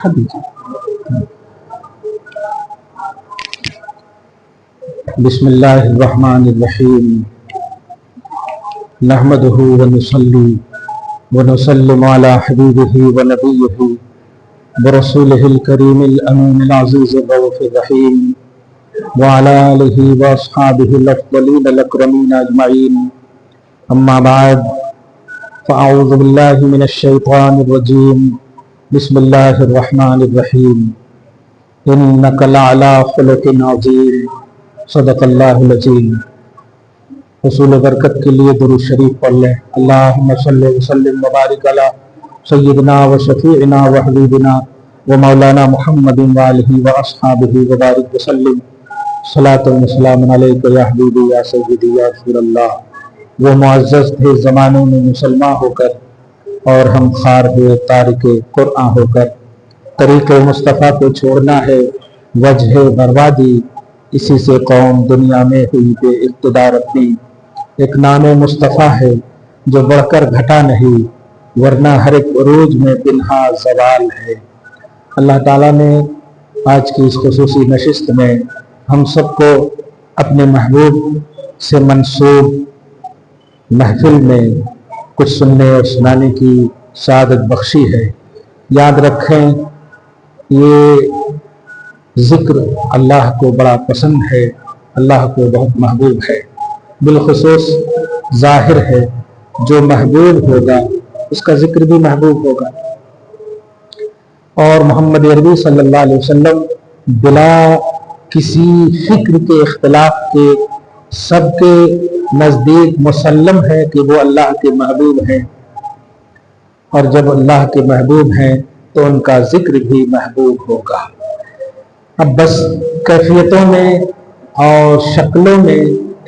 بسم اللہ الرحمن الرحیم نحمده ونصلی ونسلم علی حبیبہ ونبیہ ورسولہ الکریم الامین العزیز الرؤوف الرحیم وعلی آلہ واصحابہ الافضلین الاکرمین اجمعین اما بعد فاعوذ باللہ من الشیطان الرجیم بسم اللہ الرحمن الرحیم انک لعلی خلق عظیم صدق اللہ العظیم۔ حصول برکت کے لیے درود شریف پڑھ لیں۔ اللہم صلی وسلم وبارک علی سیدنا و شفیعنا و حبیبنا و مولانا محمد وآلہ و اصحابہ وبارک وسلم۔ صلاۃ و سلام علیک یا حبیبی یا سیدی یا رسول اللہ۔ وہ معزز تھے زمانے میں مسلمان ہو کر اور ہم خار ہوئے تارک قرآن ہو کر۔ طریق مصطفیٰ کو چھوڑنا ہے وجہ بربادی، اسی سے قوم دنیا میں ہوئی بے اقتدار اپنی۔ ایک نام مصطفیٰ ہے جو بڑھ کر گھٹا نہیں، ورنہ ہر ایک عروج میں پنہا زوال ہے۔ اللہ تعالیٰ نے آج کی اس خصوصی نشست میں ہم سب کو اپنے محبوب سے منسوب محفل میں کچھ سننے اور سنانے کی سعادت بخشی ہے۔ یاد رکھیں یہ ذکر اللہ کو بڑا پسند ہے، اللہ کو بہت محبوب ہے، بالخصوص ظاہر ہے جو محبوب ہوگا اس کا ذکر بھی محبوب ہوگا۔ اور محمد عربی صلی اللہ علیہ وسلم بلا کسی فکر کے اختلاف کے سب کے نزدیک مسلم ہے کہ وہ اللہ کے محبوب ہیں، اور جب اللہ کے محبوب ہیں تو ان کا ذکر بھی محبوب ہوگا۔ اب بس کیفیتوں میں اور شکلوں میں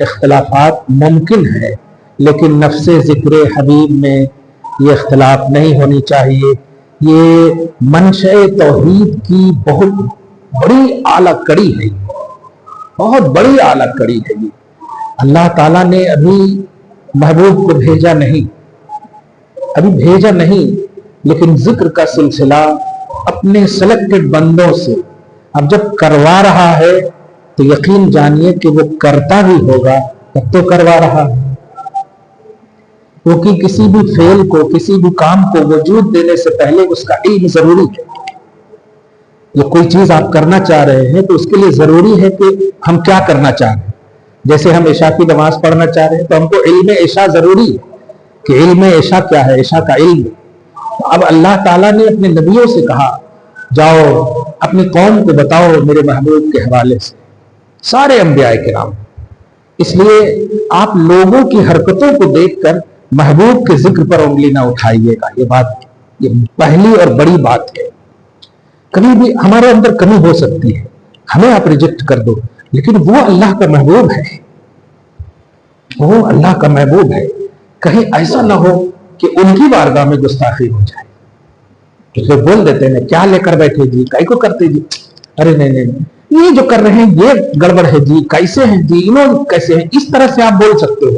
اختلافات ممکن ہے، لیکن نفس ذکر حبیب میں یہ اختلاف نہیں ہونی چاہیے۔ یہ منشأ توحید کی بہت بڑی اعلیٰ کڑی ہے، بہت بڑی اعلیٰ کڑی ہے۔ یہ اللہ تعالیٰ نے ابھی محبوب کو بھیجا نہیں، لیکن ذکر کا سلسلہ اپنے سلیکٹڈ بندوں سے اب جب کروا رہا ہے تو یقین جانیے کہ وہ کرتا بھی ہوگا، تب تو کروا رہا ہے۔ کیونکہ کسی بھی فعل کو، کسی بھی کام کو وجود دینے سے پہلے اس کا علم ضروری ہے۔ جو کوئی چیز آپ کرنا چاہ رہے ہیں تو اس کے لیے ضروری ہے کہ ہم کیا کرنا چاہ رہے ہیں۔ جیسے ہم عشاء کی نماز پڑھنا چاہ رہے ہیں تو ہم کو علم عشاء ضروری ہے کہ علم عشاء کیا ہے، عشاء کا علم۔ اب اللہ تعالیٰ نے اپنے نبیوں سے کہا جاؤ اپنی قوم کو بتاؤ میرے محبوب کے حوالے سے، سارے انبیاء کرام۔ اس لیے آپ لوگوں کی حرکتوں کو دیکھ کر محبوب کے ذکر پر انگلی نہ اٹھائیے گا۔ یہ پہلی اور بڑی بات ہے۔ کبھی بھی ہمارے اندر کمی ہو سکتی ہے، ہمیں آپ ریجیکٹ کر دو، لیکن وہ اللہ کا محبوب ہے، وہ اللہ کا محبوب ہے۔ کہیں ایسا نہ ہو کہ ان کی بارگاہ میں گستاخی ہو جائے تو پھر بول دیتے ہیں کیا لے کر بیٹھے جی، کائی کو کرتے جی، ارے نہیں یہ جو کر رہے ہیں یہ گڑبڑ ہے جی، کیسے ہیں جی، انہوں کیسے ہیں، اس طرح سے آپ بول سکتے ہو،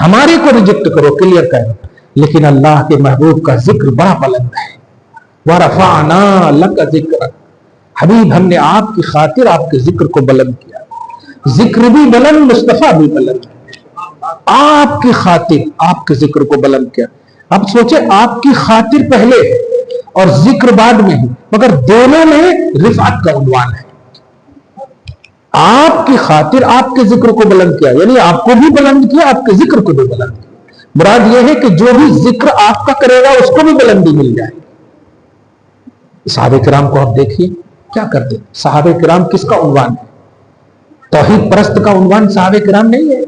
ہمارے کو ریجیکٹ کرو، کلیئر کرو۔ لیکن اللہ کے محبوب کا ذکر بڑا بلند ہے۔ وَرَفَعْنَا لَكَ ذِكْرَكَ، حبیب ہم نے آپ کی خاطر آپ کے ذکر کو بلند کیا۔ ذکر بھی بلند، مصطفیٰ بھی بلند، آپ کی خاطر آپ کے ذکر کو بلند کیا۔ اب سوچے آپ کی خاطر پہلے اور ذکر بعد میں ہے، مگر دونوں میں رفعت کا عنوان ہے۔ آپ کی خاطر آپ کے ذکر کو بلند کیا، یعنی آپ کو بھی بلند کیا، آپ کے ذکر کو بھی بلند کیا۔ مراد یہ ہے کہ جو بھی ذکر آپ کا کرے گا اس کو بھی بلندی مل جائے گی۔ صحابہ کرام کو آپ دیکھیے کیا کرتے، صحابہ کرام کس کا عنوان ہے؟ توحید پرست کا عنوان صحابہ کرام نہیں ہے۔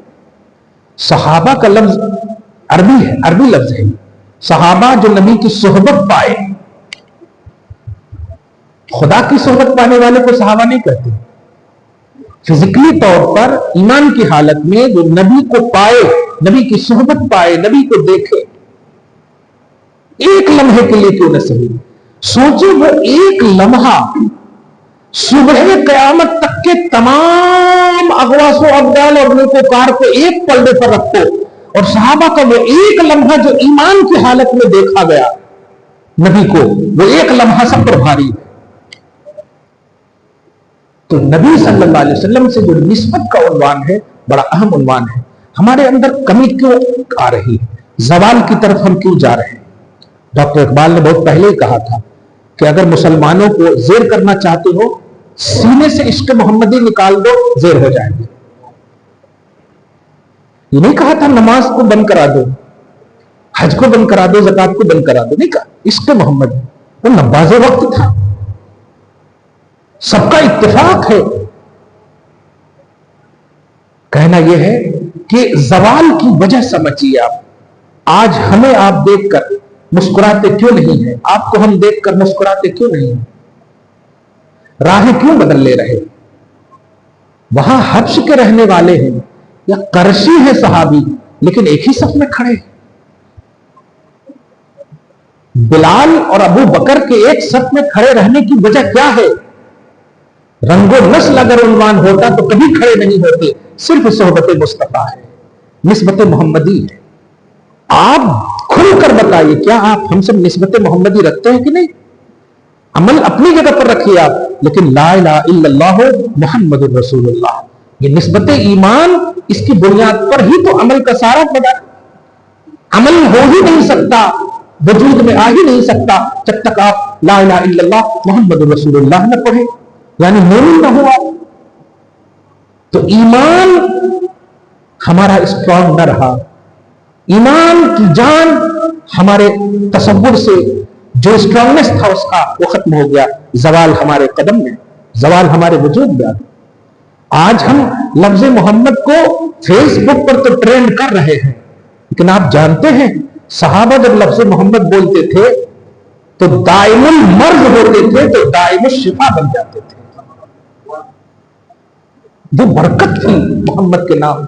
صحابہ کا لفظ عربی ہے، عربی لفظ ہے۔ صحابہ جو نبی کی صحبت پائے، خدا کی صحبت پانے والے کو صحابہ نہیں کہتے۔ فزیکلی طور پر ایمان کی حالت میں جو نبی کو پائے، نبی کی صحبت پائے، نبی کو دیکھے، ایک لمحے کے لیے کیوں نہ صحیح، سوچے وہ ایک لمحہ صبح قیامت تک کے تمام اغواس و ابدال اور نیکوکار کو ایک پلڑے پر رکھو، اور صحابہ کا وہ ایک لمحہ جو ایمان کی حالت میں دیکھا گیا نبی کو، وہ ایک لمحہ سب پر بھاری ہے۔ تو نبی صلی اللہ علیہ وسلم سے جو نسبت کا عنوان ہے بڑا اہم عنوان ہے. ہمارے اندر کمی کیوں آ رہی ہے؟ زوال کی طرف ہم کیوں جا رہے ہیں؟ ڈاکٹر اقبال نے بہت پہلے کہا تھا کہ اگر مسلمانوں کو زیر کرنا چاہتے ہو سینے سے عشق محمدی نکال دو، زیر ہو جائیں گے. یہ نہیں کہا تھا نماز کو بند کرا دو، حج کو بند کرا دو، زکات کو بند کرا دو، نہیں کہا. عشق محمد وہ نماز وقت تھا، سب کا اتفاق ہے. کہنا یہ ہے کہ زوال کی وجہ سمجھیے آپ. آج ہمیں آپ دیکھ کر مسکراتے کیوں نہیں ہیں؟ آپ کو ہم دیکھ کر مسکراتے کیوں نہیں ہیں؟ راہیں کیوں بدل لے رہے؟ وہاں حبش کے رہنے والے ہیں یا قرشی ہیں صحابی، لیکن ایک ہی صف میں کھڑے. بلال اور ابو بکر کے ایک صف میں کھڑے رہنے کی وجہ کیا ہے؟ رنگ و نسل اگر عنوان ہوتا تو کبھی کھڑے نہیں ہوتے. صرف صحبت مصطفیٰ ہے، نسبت محمدی ہے. آپ کھل کر بتائیے کیا آپ ہم سب نسبت محمدی رکھتے ہیں کہ نہیں؟ عمل اپنی جگہ پر رکھیے آپ، لیکن لا الہ الا اللہ محمد الرسول اللہ، یہ نسبت ایمان، اس کی بنیاد پر ہی تو عمل کا سارا بنا. عمل ہو ہی نہیں سکتا، وجود میں آ ہی نہیں سکتا جب تک آپ لا الہ الا اللہ محمد الرسول اللہ نہ پڑھیں، یعنی مومن نہ ہوا. تو ایمان ہمارا اسٹرانگ نہ رہا، ایمان کی جان ہمارے تصور سے جو اسٹرانگنس تھا اس کا وہ ختم ہو گیا. زوال ہمارے قدم میں، زوال ہمارے وجود میں. آج ہم لفظ محمد کو فیس بک پر تو ٹرینڈ کر رہے ہیں، لیکن آپ جانتے ہیں صحابہ جب لفظ محمد بولتے تھے تو دائم المرض ہوتے تھے، تو دائم الشفا بن جاتے تھے. وہ برکت تھی محمد کے نام.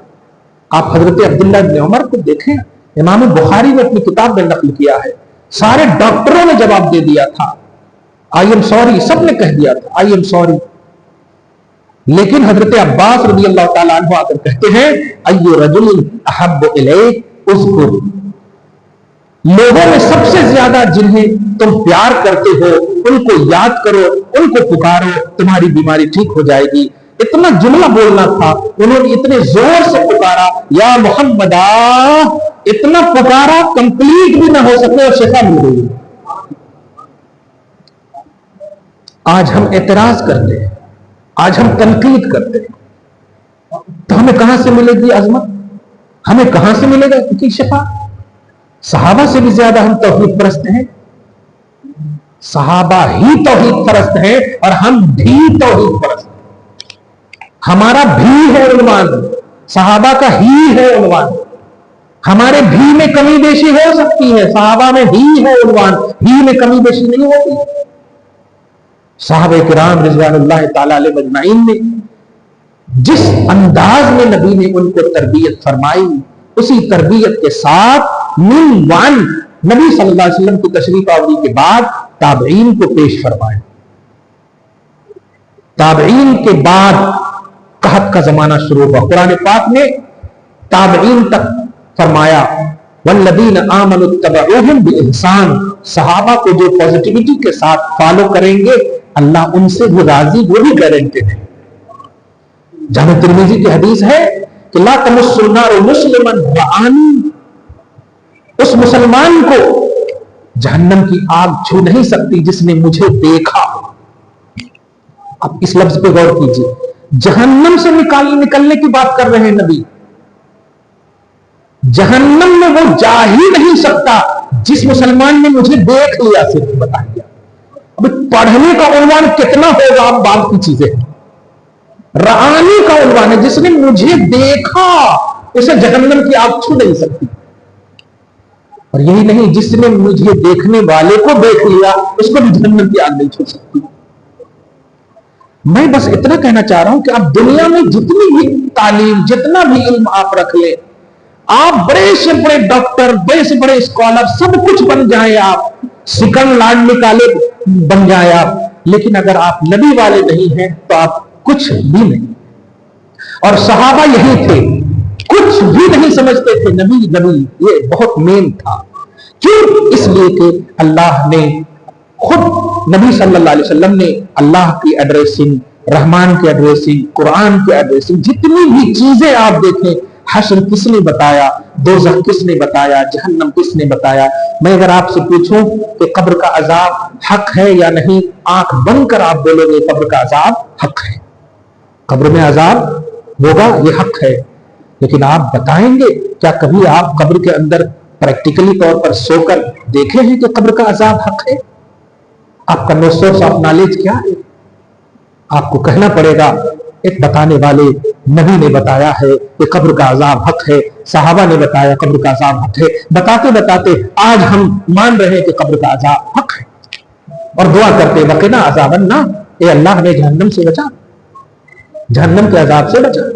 آپ حضرت عبداللہ بن عمر کو دیکھیں، امام بخاری نے اپنی کتاب میں نقل کیا ہے، سارے ڈاکٹروں نے جواب دے دیا تھا، آئی ایم سوری، سب نے کہہ دیا تھا آئی ایم سوری. لیکن حضرت عباس رضی اللہ تعالیٰ عنہ آ کر کہتے ہیں ایو رجل احب الیک اذکر، لوگوں میں سب سے زیادہ جنہیں تم پیار کرتے ہو ان کو یاد کرو، ان کو پکارو، تمہاری بیماری ٹھیک ہو جائے گی. اتنا جملہ بولنا تھا، انہوں نے اتنے زور سے پکارا یا محمد، اتنا پکارا کمپلیٹ بھی نہ ہو سکے اور شفا مل گئی. آج ہم اعتراض کرتے ہیں، آج ہم تنقید کرتے ہیں، تو ہمیں کہاں سے ملے گی عظمت؟ ہمیں کہاں سے ملے گا کی شفا؟ صحابہ سے بھی زیادہ ہم توحید پرست ہیں. صحابہ ہی توحید پرست ہیں اور ہم بھی توحید پرست ہیں. ہمارا بھی ہے عنوان، صحابہ کا ہی ہے عنوان. ہمارے بھی میں کمی بیشی ہو سکتی ہے، صحابہ میں ہی ہے عنوان، ہی میں کمی بیشی نہیں ہوتی. صحابہ کرام رضوان اللہ تعالی علیہ مجمعین نے جس انداز میں نبی نے ان کو تربیت فرمائی، اسی تربیت کے ساتھ من وان نبی صلی اللہ علیہ وسلم کی تشریف آوری کے بعد تابعین کو پیش فرمائے. تابعین کے بعد قحط کا زمانہ شروع ہوا. قرآن پاک نے تابعین تک فرمایا والذین آمنوا اتبعوہم باحسان، صحابہ کو جو پازیٹیوٹی کے ساتھ فالو کریں گے اللہ ان سے وہ راضی، وہ بھی گارنٹیڈ ہے. جامع ترمذی کی حدیث ہے کہ لا تمس النار مسلما رآنی، اس مسلمان کو جہنم کی آگ چھو نہیں سکتی جس نے مجھے دیکھا. اب اس لفظ پہ غور کیجیے، جہنم سے نکلنے کی بات کر رہے ہیں نبی. جہنم میں وہ جا ہی نہیں سکتا جس مسلمان نے مجھے دیکھ لیا. صرف بتائیے اب پڑھنے کا عنوان کتنا ہوگا؟ آپ بات کی چیزیں رعانی کا عنوان ہے، جس نے مجھے دیکھا اسے جہنم کی آگ چھو نہیں سکتی. اور یہی نہیں، جس نے مجھے دیکھنے والے کو دیکھ لیا اس کو بھی جہنم کی آگ نہیں چھو سکتی. میں بس اتنا کہنا چاہ رہا ہوں کہ آپ دنیا میں جتنی بھی تعلیم، جتنا بھی علم آپ رکھ لیں، آپ بڑے سے بڑے ڈاکٹر، بڑے سے بڑے اسکالر، سب کچھ بن جائیں، آپ سیکنڈ لانڈ نکالے بن جائیں آپ، لیکن اگر آپ نبی والے نہیں ہیں تو آپ کچھ بھی نہیں. اور صحابہ یہی تھے، کچھ بھی نہیں سمجھتے تھے. نبی نبی یہ بہت مین تھا. کیوں؟ اس لیے کہ اللہ نے خود نبی صلی اللہ علیہ وسلم نے اللہ کی ایڈریسنگ، رحمان کی ایڈریسنگ، قرآن کی ایڈریسنگ، جتنی بھی چیزیں آپ دیکھیں، حشر کس نے بتایا، دوزخ کس نے بتایا، جہنم کس نے بتایا. میں اگر آپ سے پوچھوں کہ قبر کا عذاب حق ہے یا نہیں، آنکھ بند کر آپ بولو گے قبر کا عذاب حق ہے، قبر میں عذاب ہوگا، یہ حق ہے. لیکن آپ بتائیں گے کیا کبھی آپ قبر کے اندر پریکٹیکلی طور پر سو کر دیکھے ہیں کہ قبر کا عذاب حق ہے؟ آپ کا نو سورس آف نالج کیا ہے؟ آپ کو کہنا پڑے گا ایک بتانے والے نبی نے بتایا ہے کہ قبر کا عذاب حق ہے، صحابہ نے بتایا قبر کا عذاب حق ہے. بتاتے بتاتے آج ہم مان رہے ہیں کہ قبر کا عذاب حق ہے، اور دعا کرتے وقنا عذاب النار، اے اللہ ہمیں جہنم سے بچا، جہنم کے عذاب سے بچا.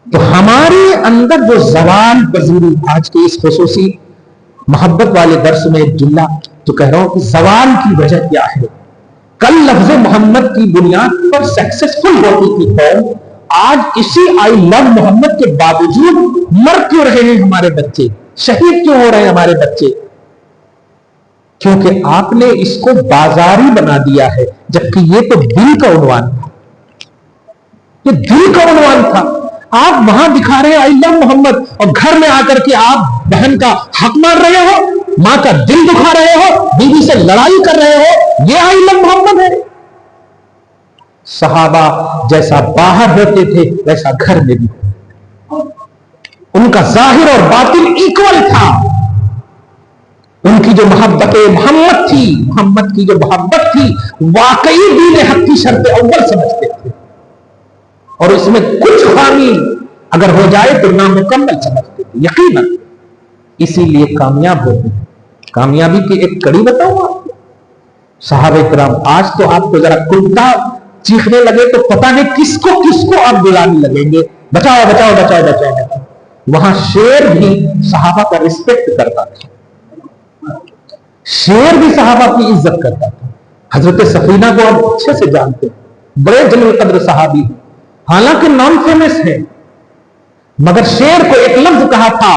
تو ہمارے اندر جو زوال پذیری، آج کے اس خصوصی محبت والے درس میں ایک جملہ تو کہہ رہا ہوں کہ زوال کی وجہ کیا ہے. کل لفظ محمد کی بنیاد پر سکسیسفل ہوتی تھی قوم، آج اسی آئی لو محمد کے باوجود مر کیوں رہے ہیں ہمارے بچے، شہید کیوں ہو رہے ہیں ہمارے بچے؟ کیونکہ آپ نے اس کو بازاری بنا دیا ہے، جبکہ یہ تو دل کا عنوان تھا، یہ دل کا عنوان تھا. آپ وہاں دکھا رہے ہیں آئی لو محمد، اور گھر میں آ کر کے آپ بہن کا حق مار رہے ہو، ماں کا دل دکھا رہے ہو، بیوی سے لڑائی کر رہے ہو. یہ آئی لو محمد ہے؟ صحابہ جیسا باہر ہوتے تھے ویسا گھر میں بھی، ان کا ظاہر اور باطن ایکول تھا. ان کی جو محبت محمد تھی، محمد کی جو محبت تھی، واقعی دین حق کی شرط اول سمجھتے تھے، اور اس میں کچھ خامی اگر ہو جائے تو نامکمل سمجھتے تھے یقیناً. اسی لیے کامیاب ہوتے ہیں. کامیابی کی ایک کڑی بتاؤں آپ کو، صحابہ کرام. آج تو آپ کو ذرا کتا چیخنے لگے تو پتہ نہیں کس کو آپ بلانے لگیں گے، بچاؤ بچاؤ بچاؤ بچاؤ. وہاں شیر بھی صحابہ کا رسپیکٹ کرتا تھا، شیر بھی صحابہ کی عزت کرتا تھا. حضرت سفینہ کو آپ اچھے سے جانتے ہیں، بڑے جلیل قدر صحابی ہیں، حالانکہ نان فیمس ہے، مگر شیر کو ایک لفظ کہا تھا،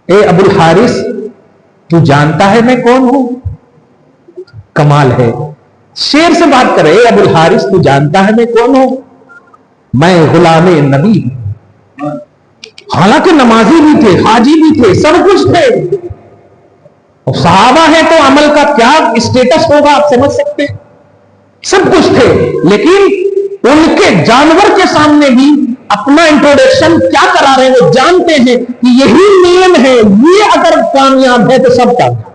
اے ابو الحارث تو جانتا ہے میں کون ہوں؟ کمال ہے، شیر سے بات کرے، اے ابو الحارث تو جانتا ہے میں کون ہوں؟ میں غلام نبی ہوں. حالانکہ نمازی بھی تھے، حاجی بھی تھے، سب کچھ تھے. اور صحابہ ہیں تو عمل کا کیا اسٹیٹس ہوگا آپ سمجھ سکتے، سب کچھ تھے. لیکن ان کے جانور کے سامنے بھی اپنا انٹروڈکشن کیا کرا رہے ہیں؟ وہ جانتے ہیں کہ یہی نیم ہے، یہ اگر کامیاب ہے تو سب کامیاب.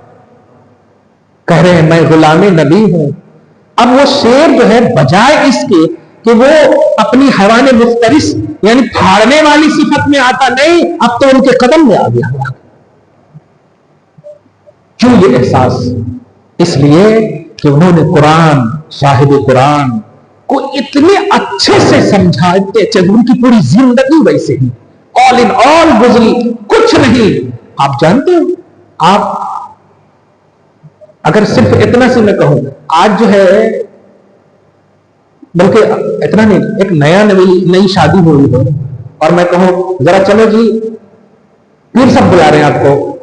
کہہ رہے ہیں میں غلام نبی ہوں. اب وہ شیر جو ہے بجائے اس کے کہ وہ اپنی حیوان مفترس یعنی پھاڑنے والی صفت میں آتا، نہیں، اب تو ان کے قدم میں آ گیا. کیوں یہ احساس؟ اس لیے کہ انہوں نے قرآن، صاحب قرآن کو اتنے اچھے سے سمجھاتے چلے، ان کی پوری زندگی ویسے ہی آل ان آل گزری، کچھ نہیں. آپ جانتے ہیں، آپ اگر صرف اتنا سے میں کہوں، آج جو ہے، بلکہ اتنا نہیں، ایک نئی شادی ہوئی ہو اور میں کہوں ذرا چلو جی پیر صاحب بلا رہے ہیں آپ کو،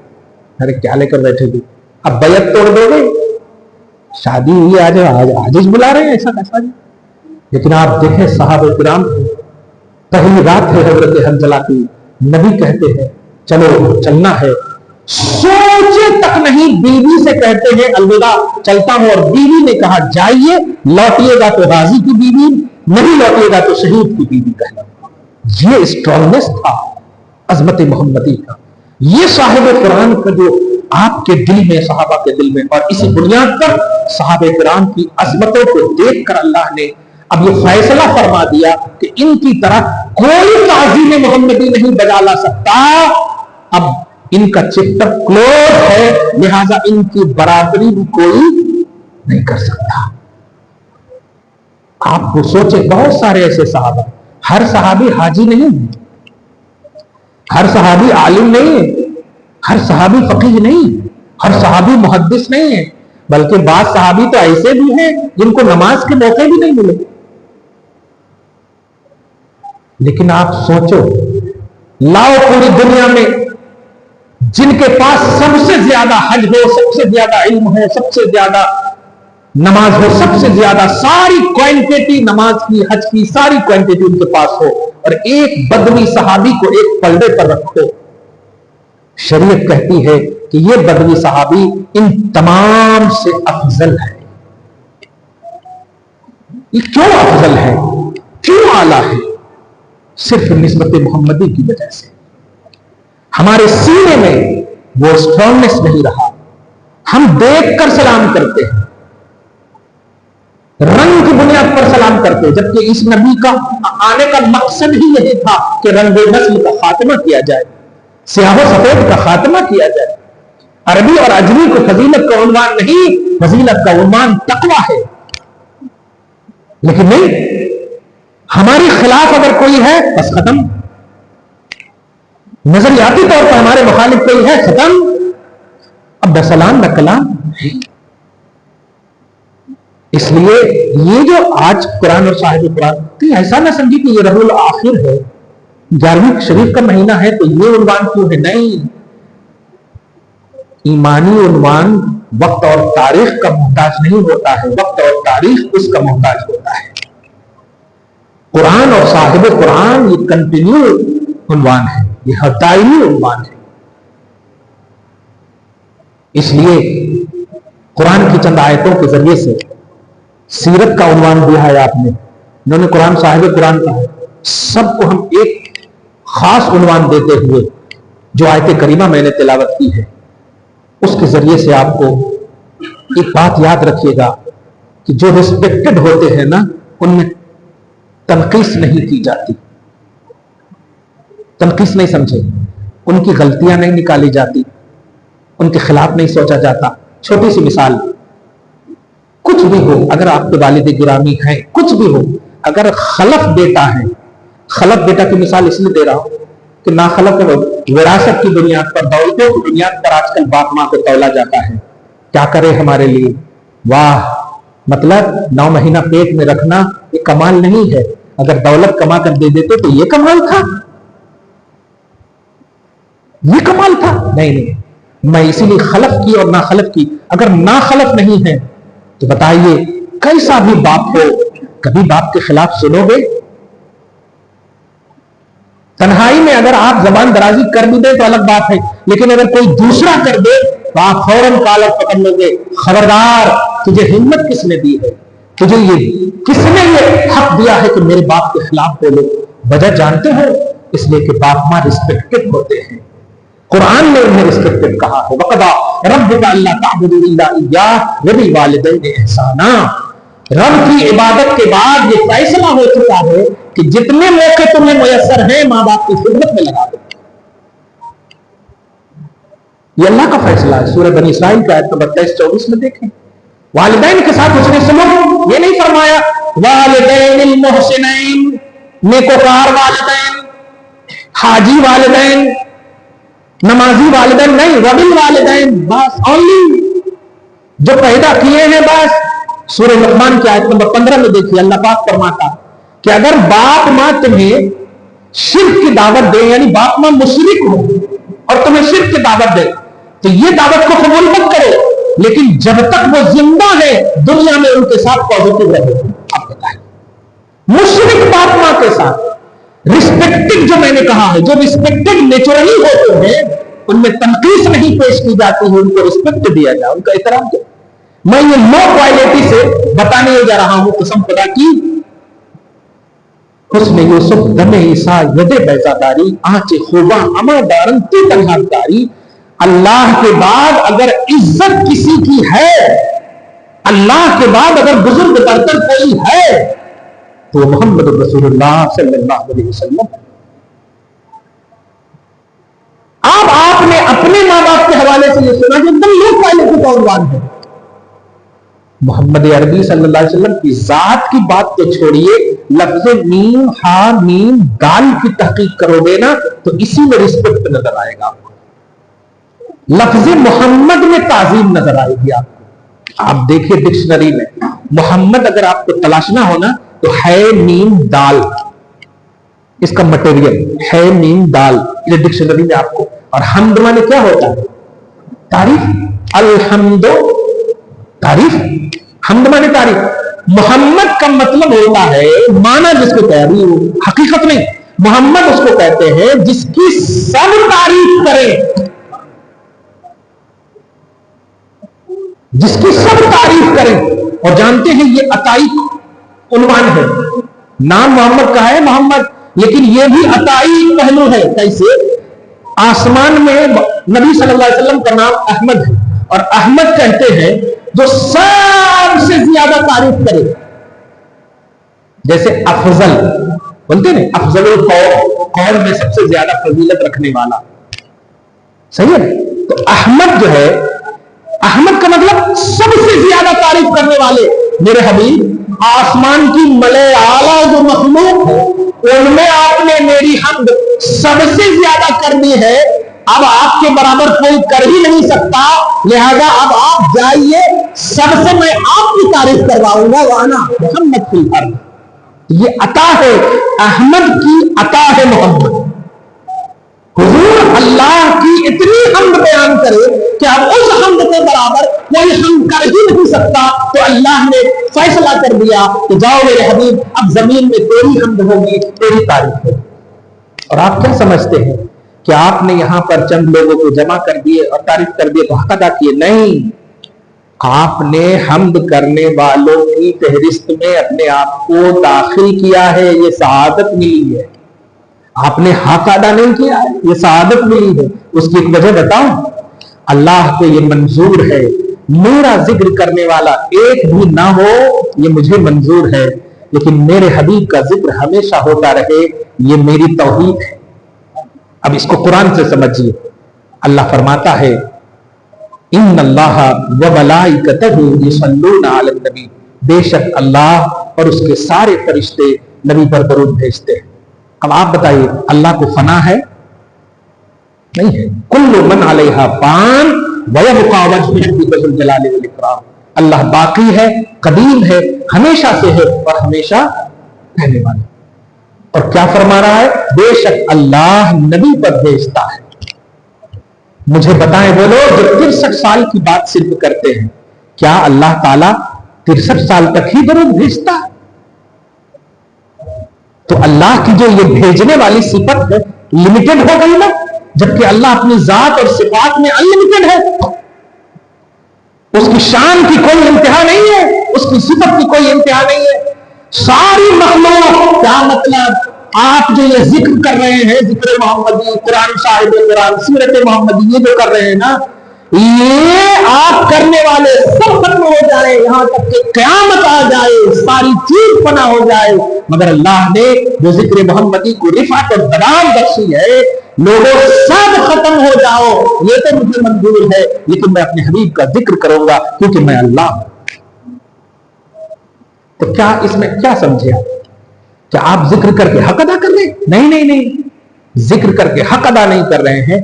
ارے کیا لے کر بیٹھے گی، اب بیعت توڑ دو گے، شادی ہوئی آج بلا رہے ہیں، ایسا کیسا جی. لیکن آپ دیکھیں صحابہ کرام، پہلی رات ہے حضرت حنظلہ کی، نبی کہتے ہیں چلو چلنا ہے، سوچے تک نہیں بیوی سے کہتے ہیں الوداع چلتا ہوں، اور بیوی نے کہا جائیے، لوٹیے گا تو غازی کی بیوی، نہیں لوٹیے گا تو شہید کی بیوی کہنا. یہ اسٹرانگنس تھا عظمت محمدی کا، یہ صاحب قرآن کا جو آپ کے دل میں، صحابہ کے دل میں. اور اسی بنیاد پر صحابہ کرام کی عظمتوں کو دیکھ کر اللہ نے اب یہ فیصلہ فرما دیا کہ ان کی طرح کوئی تعظیم محمدی نہیں بجا لا سکتا. اب ان کا چپٹر کلوز ہے، لہذا ان کی برابری بھی کوئی نہیں کر سکتا. آپ کو سوچے بہت سارے ایسے صحابہ، ہر صحابی حاجی نہیں ہے، ہر صحابی عالم نہیں ہے، ہر صحابی فقیہ نہیں، ہر صحابی محدث نہیں ہے، بلکہ بعض صحابی تو ایسے بھی ہیں جن کو نماز کے موقع بھی نہیں ملے. لیکن آپ سوچو، لاؤ پوری دنیا میں جن کے پاس سب سے زیادہ حج ہو، سب سے زیادہ علم ہو، سب سے زیادہ نماز ہو سب سے زیادہ، ساری کوانٹٹی نماز کی، حج کی ساری کوانٹٹی ان کے پاس ہو، اور ایک بدوی صحابی کو ایک پلڑے پر رکھو، شریعت کہتی ہے کہ یہ بدوی صحابی ان تمام سے افضل ہے۔ یہ کیوں افضل ہے، کیوں اعلیٰ ہے؟ صرف نسبت محمدی کی وجہ سے۔ ہمارے سینے میں وہ اسٹرانگنس نہیں رہا، ہم دیکھ کر سلام کرتے ہیں، رنگ کی بنیاد پر سلام کرتے، جبکہ اس نبی کا آنے کا مقصد ہی یہی تھا کہ رنگ نسل کا خاتمہ کیا جائے، سیاہ و سفید کا خاتمہ کیا جائے۔ عربی اور اجمی کو فضیلت کا عنوان نہیں، فضیلت کا عنوان تقویٰ ہے۔ لیکن نہیں، ہماری خلاف اگر کوئی ہے بس ختم، نظریاتی طور پر ہمارے مخالف کوئی ہے ختم، اب نہ سلام نہ کلام۔ اس لیے یہ جو آج قرآن اور صاحب قرآن، تو ایسا نہ سمجھی کہ یہ ربیع الاخر ہے، 11ویں شریف کا مہینہ ہے تو یہ عنوان کیوں ہے؟ نہیں، ایمانی عنوان وقت اور تاریخ کا محتاج نہیں ہوتا ہے، وقت اور تاریخ اس کا محتاج ہوتا ہے۔ قرآن اور صاحب قرآن یہ کنٹینیو عنوان ہے، یہ دائمی عنوان ہے۔ اس لیے قرآن کی چند آیتوں کے ذریعے سے سیرت کا عنوان دیا ہے آپ نے، انہوں نے قرآن صاحب قرآن کا ہے، سب کو ہم ایک خاص عنوان دیتے ہوئے جو آیت کریمہ میں نے تلاوت کی ہے اس کے ذریعے سے آپ کو ایک بات یاد رکھیے گا کہ جو ریسپیکٹڈ ہوتے ہیں نا ان میں تنقیص نہیں کی جاتی، تنقیص نہیں سمجھے، ان کی غلطیاں نہیں نکالی جاتی، ان کے خلاف نہیں سوچا جاتا۔ چھوٹی سی مثال، کچھ بھی ہو، اگر آپ کے والد گرامی ہیں، کچھ بھی ہو، اگر خلف بیٹا ہے، خلف بیٹا کی مثال اس لیے دے رہا ہوں کہ ناخلف وراثت کی بنیاد پر، دولتوں کی بنیاد پر آج کل باپ ماں کو تولا جاتا ہے، کیا کرے ہمارے لیے؟ واہ، مطلب 9 مہینہ پیٹ میں رکھنا یہ کمال نہیں ہے، اگر دولت کما کر دے دیتے تو یہ کمال تھا، یہ کمال تھا؟ نہیں، میں اسی لیے خلف کی اور ناخلف کی۔ اگر ناخلف نہیں ہے تو بتائیے کیسا بھی باپ ہو، کبھی باپ کے خلاف سنو گے؟ تنہائی میں اگر آپ زبان درازی کر بھی دیں تو الگ بات ہے، لیکن اگر کوئی دوسرا کر دے تو آپ فوراً کالر پکڑ لیں گے، خبردار، تجھے ہمت کس نے دی ہے، تجھے یہ کس نے یہ حق دیا ہے کہ میرے باپ کے خلاف بولو؟ وجہ جانتے ہو؟ اس لیے کہ باپ ماں ریسپیکٹڈ ہوتے ہیں، قرآن نے انہیں ریسپیکٹڈ کہا ہے، وَقَضَىٰ رَبُّكَ أَلَّا تَعْبُدُوا إِلَّا إِيَّاهُ وَبِالْوَالِدَيْنِ إِحْسَانًا۔ رب کی عبادت کے بعد یہ فیصلہ ہو چکا ہے کہ جتنے موقع تمہیں میسر ہیں ماں باپ کی خدمت میں لگا دو۔ یہ اللہ کا فیصلہ ہے۔ سورہ بنی اسرائیل کا آیت نمبر 23-24 میں دیکھیں، والدین کے ساتھ اس نے سنو، یہ نہیں فرمایا والدین المحسنین، نیکوکار والدین، حاجی والدین، نمازی والدین، نہیں، ربی والدین، بس اونلی جو پیدا کیے ہیں بس۔ سورہ لقمان کی آیت نمبر 15 میں دیکھیے، اللہ پاک فرماتا کہ اگر باپ ماں تمہیں شرک کی دعوت دے، یعنی باپ ماں مشرک ہو اور تمہیں شرک کی دعوت دے تو یہ دعوت کو قبول مت کرو، لیکن جب تک وہ زندہ ہے دنیا میں ان کے ساتھ پازیٹو رہو۔ آپ بتائیں، مشرک باپ ماں کے ساتھ رسپیکٹڈ، جو میں نے کہا ہے، جو رسپیکٹڈ نیچرلی ہوتے ہیں ان میں تنقیص نہیں پیش کی جاتی ہے، ان کو رسپیکٹ دیا جائے، ان کا احترام کیا۔ میں یہ لو کوالٹی سے بتانے جا رہا ہوں قسم خدا کی، حسن یوسف دم عیسیٰ ید بیضاداری، آنچ خوباں اما دارن تی تنہا داری۔ اللہ کے بعد اگر عزت کسی کی ہے، اللہ کے بعد اگر بزرگ برتر کوئی ہے تو محمد رسول اللہ صلی اللہ علیہ وسلم۔ اب آپ نے اپنے ماں باپ کے حوالے سے یہ سنا جو ایک دم لو کوالٹی کا عنوان ہے۔ محمد عربی صلی اللہ علیہ وسلم کی ذات کی بات تو چھوڑیے، لفظ میم ہا میم دال کی تحقیق کرو گے نا تو اسی میں رسپیکٹ نظر آئے گا، لفظ محمد میں تعظیم نظر آئے گی آپ کو۔ آپ دیکھیے ڈکشنری میں محمد اگر آپ کو تلاشنا ہونا تو ہے میم دال، اس کا مٹیریل ہے میم دال، یہ ڈکشنری میں آپ کو۔ اور حمد مانے کیا ہوتا ہے؟ تعریف، الحمد تعریف، حمد مانے تعریف۔ محمد کا مطلب ہوتا ہے، مانا جس کو کہہ رہی ہو، حقیقت نہیں، محمد اس کو کہتے ہیں جس کی سب تعریف کریں، جس کی سب تعریف کریں۔ اور جانتے ہیں یہ عطائی عنوان ہے، نام محمد کا ہے محمد، لیکن یہ بھی عطائی پہلو ہے۔ کیسے؟ آسمان میں نبی صلی اللہ علیہ وسلم کا نام احمد ہے، اور احمد کہتے ہیں جو سب سے زیادہ تعریف کرے، جیسے افضل بولتے ہیں، افضل القوم، قوم میں سب سے زیادہ فضیلت رکھنے والا، صحیح ہے؟ تو احمد جو ہے، احمد کا مطلب سب سے زیادہ تعریف کرنے والے۔ میرے حبیب، آسمان کی ملائے اعلیٰ جو مخلوق ہے ان میں آپ نے میری حمد سب سے زیادہ کرنی ہے، اب آپ کے برابر کوئی کر ہی نہیں سکتا، لہذا اب آپ جائیے، سب سے میں آپ کی تعریف کرواؤں گا، وانا محمد فی الارض۔ یہ عطا ہے، احمد کی عطا ہے محمد۔ حضور اللہ کی اتنی حمد بیان کرے کہ اب اس حمد کے برابر کوئی حمد کر ہی نہیں سکتا، تو اللہ نے فیصلہ کر دیا کہ جاؤ میرے حبیب، اب زمین میں تیری حمد ہوگی، تیری تعریف ہوگی۔ اور آپ کیا سمجھتے ہیں کہ آپ نے یہاں پر چند لوگوں کو جمع کر دیے اور تعریف کر دیے تو حق ادا کیے؟ نہیں، آپ نے حمد کرنے والوں کی فہرست میں اپنے آپ کو داخل کیا ہے، یہ سعادت ملی ہے۔ آپ نے حق ادا نہیں کیا ہے، یہ سعادت ملی ہے۔ اس کی ایک وجہ بتاؤں، اللہ کو یہ منظور ہے میرا ذکر کرنے والا ایک بھی نہ ہو، یہ مجھے منظور ہے، لیکن میرے حبیب کا ذکر ہمیشہ ہوتا رہے، یہ میری توحید ہے۔ اب اس کو قرآن سے سمجھیے، اللہ فرماتا ہے ان اللہ وملائکتہ یصلون علی النبی، بے شک اللہ اور اس کے سارے فرشتے نبی پر درود بھیجتے ہیں۔ اب آپ بتائیے، اللہ کو فنا ہے؟ نہیں ہے۔ کل من علیہا فان ویبقی وجہ ربک ذو الجلال والاکرام، اللہ باقی ہے، قدیم ہے، ہمیشہ سے ہے اور ہمیشہ رہنے والا۔ اور کیا فرما رہا ہے؟ بے شک اللہ نبی پر بھیجتا ہے۔ مجھے بتائیں وہ لوگ جو 63 سال کی بات صرف کرتے ہیں، کیا اللہ تعالیٰ 63 سال تک ہی درود بھیجتا ہے؟ تو اللہ کی جو یہ بھیجنے والی صفت ہے لمیٹڈ ہو گئی نا، جبکہ اللہ اپنی ذات اور صفات میں انلمیٹڈ ہے، اس کی شان کی کوئی انتہا نہیں ہے، اس کی صفت کی کوئی انتہا نہیں ہے۔ ساری مخلوق، کیا مطلب آپ جو یہ ذکر کر رہے ہیں، ذکر محمدی، قرآن صاحب قرآن، سیرت محمدی، یہ جو کر رہے ہیں نا، یہ آپ کرنے والے سب ختم ہو جائے، یہاں تک کہ قیامت آ جائے، ساری چیز فنا ہو جائے، مگر اللہ نے جو ذکر محمدی کو رفعت اور بلال بخشی ہے، لوگوں سب ختم ہو جاؤ، یہ تو مجھے منظور ہے، لیکن میں اپنے حبیب کا ذکر کروں گا کیونکہ میں اللہ ہوں۔ تو کیا اس میں کیا سمجھے آپ؟ کیا آپ ذکر کر کے حق ادا کر رہے ہیں؟ نہیں نہیں نہیں، ذکر کر کے حق ادا نہیں کر رہے ہیں،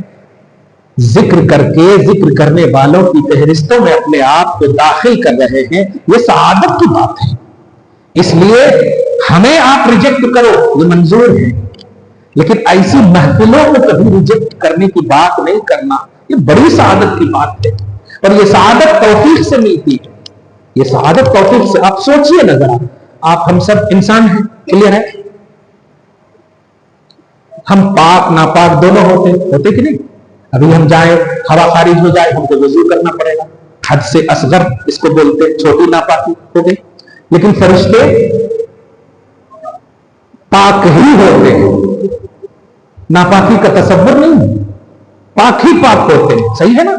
ذکر کر کے ذکر کرنے والوں کی فہرستوں میں اپنے آپ کو داخل کر رہے ہیں، یہ سعادت کی بات ہے۔ اس لیے ہمیں آپ ریجیکٹ کرو، یہ منظور ہے، لیکن ایسی محفلوں کو کبھی ریجیکٹ کرنے کی بات نہیں کرنا، یہ بڑی سعادت کی بات ہے، اور یہ سعادت توفیق سے ملتی ہے، یہ سعادت توفیق سے۔ آپ سوچئے نا ذرا، آپ ہم سب انسان ہیں، کلیئر ہے؟ ہم پاک ناپاک دونوں ہوتے کہ نہیں؟ ابھی ہم جائیں، ہوا خارج ہو جائے، ہم کو وضو کرنا پڑے گا، حد سے اصغر اس کو بولتے ہیں، چھوٹی ناپاکی ہو گئی، لیکن فرشتے پاک ہی ہوتے ہیں، ناپاکی کا تصور نہیں، پاک ہی پاک ہوتے ہیں، صحیح ہے نا؟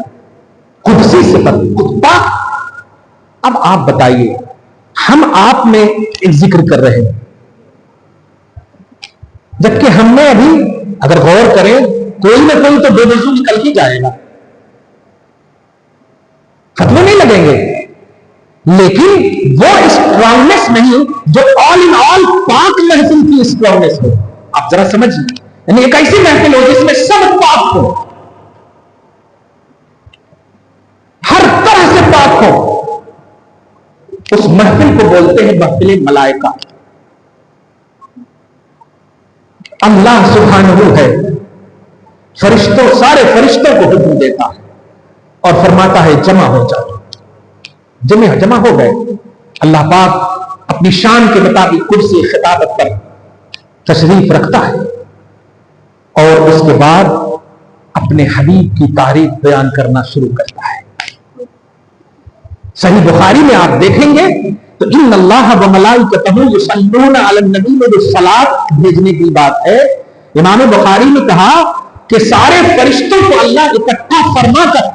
قدسی صفت، خود پاک۔ اب آپ بتائیے، ہم آپ میں ایک ذکر کر رہے ہیں، جبکہ ہم نے ابھی اگر غور کریں، کوئی نہ کوئی تو بے وضو نکل ہی جائے گا، فتوے نہیں لگیں گے، لیکن وہ اسٹرانگنیس نہیں جو آل ان آل پاک محفل کی اسٹرانگنیس ہو۔ آپ ذرا سمجھیں، یعنی ایک ایسی محفل ہو جس میں سب پاک ہو، ہر طرح سے پاک ہو، اس محفل کو بولتے ہیں محفل ملائکہ۔ اللہ سبحانہ ہے، فرشتوں، سارے فرشتوں کو حکم دیتا ہے اور فرماتا ہے جمع ہو جاؤ، جمع ہو گئے، اللہ پاک اپنی شان کے مطابق کرسی خطابت پر تشریف رکھتا ہے اور اس کے بعد اپنے حبیب کی تعریف بیان کرنا شروع کرتا ہے. صحیح بخاری میں آپ دیکھیں گے تو ان اللہ و ملائکتہ یصلون علی النبی میں جو صلاۃ بھیجنے کی بات ہے، امام بخاری نے کہا کہ سارے فرشتوں کو اللہ اکٹھا فرما کر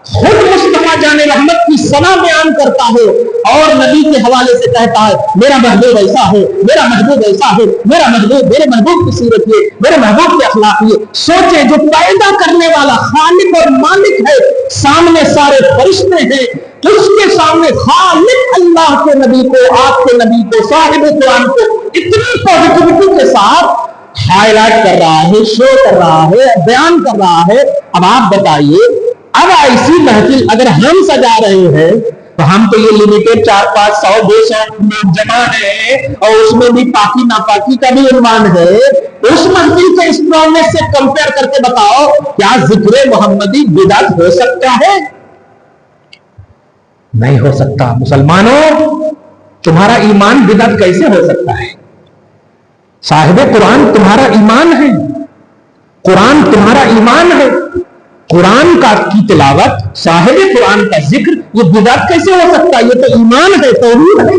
خود مصطفیٰ جان رحمت کی ثنا بیان کرتا ہے اور نبی کے حوالے سے کہتا ہے میرا محبوب ایسا ہے، میرا محبوب ایسا ہے، میرا محبوب، میرے محبوب کی سیرت یہ، میرے محبوب کی اخلاق یہ. سوچیں جو پیدا کرنے والا خالق اور مالک ہے، سامنے سارے فرشتے ہیں، اس کے سامنے خالق اللہ کے نبی کو، آپ کے نبی کو، صاحب قرآن کو اتنی پازیٹیوٹی کے ساتھ ہائی لائٹ کر رہا ہے، شو کر رہا ہے، بیان کر رہا ہے. اب آپ بتائیے، اب ایسی محفل اگر ہم سجا رہے ہیں تو ہم تو یہ لمیٹڈ 400-500 200 جمع ہے اور اس میں بھی پاکی ناپاکی کا بھی عنوان ہے. اس محفل کے اسٹرانگنس سے کمپیئر کر کے بتاؤ کیا ذکر محمدی بدعت ہو سکتا ہے؟ نہیں ہو سکتا. مسلمانوں، تمہارا ایمان بدعت کیسے ہو سکتا ہے؟ صاحب قرآن تمہارا ایمان ہے، قرآن تمہارا ایمان ہے. قرآن کی تلاوت، صاحب قرآن کا ذکر، یہ بدعت کیسے ہو سکتا ہے؟ یہ تو ایمان ہے، توحید ہے.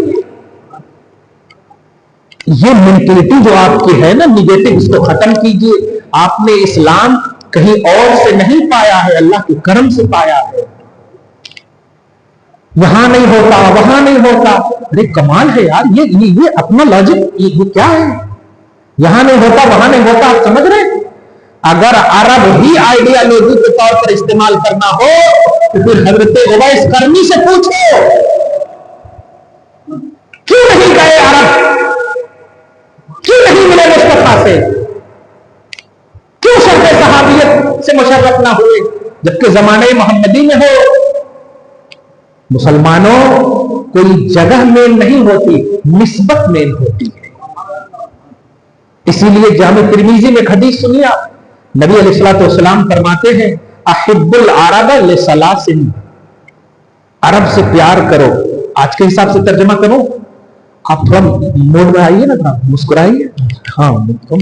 یہ مینٹلٹی جو آپ کی ہے نا نیگیٹو، اس کو ختم کیجئے. آپ نے اسلام کہیں اور سے نہیں پایا ہے، اللہ کے کرم سے پایا ہے. یہاں نہیں ہوتا، وہاں نہیں ہوتا. ارے کمال ہے یار، یہ اپنا لاجک یہ کیا ہے؟ یہاں نہیں ہوتا، وہاں نہیں ہوتا. آپ سمجھ رہے؟ اگر عرب ہی آئیڈیالوجی کے طور پر استعمال کرنا ہو تو پھر حضرت اویس کرنی سے پوچھو کیوں نہیں گئے عرب، کیوں نہیں ملے مصطفیٰ سے، کیوں شرف صحابیت سے مشرف نہ ہوئے جبکہ زمانے محمدی میں ہو. مسلمانوں، کوئی جگہ مین نہیں ہوتی، نسبت مین ہوتی ہے. اسی لیے جامع ترمذی میں حدیث سنیے آپ، نبی علیہ الصلوۃ والسلام فرماتے ہیں احب العرب لثلاث، عرب سے پیار کرو. آج کے حساب سے ترجمہ کرو. آپ تھوڑا موڈ میں آئیے نا، تھوڑا مسکرائیے. ہاں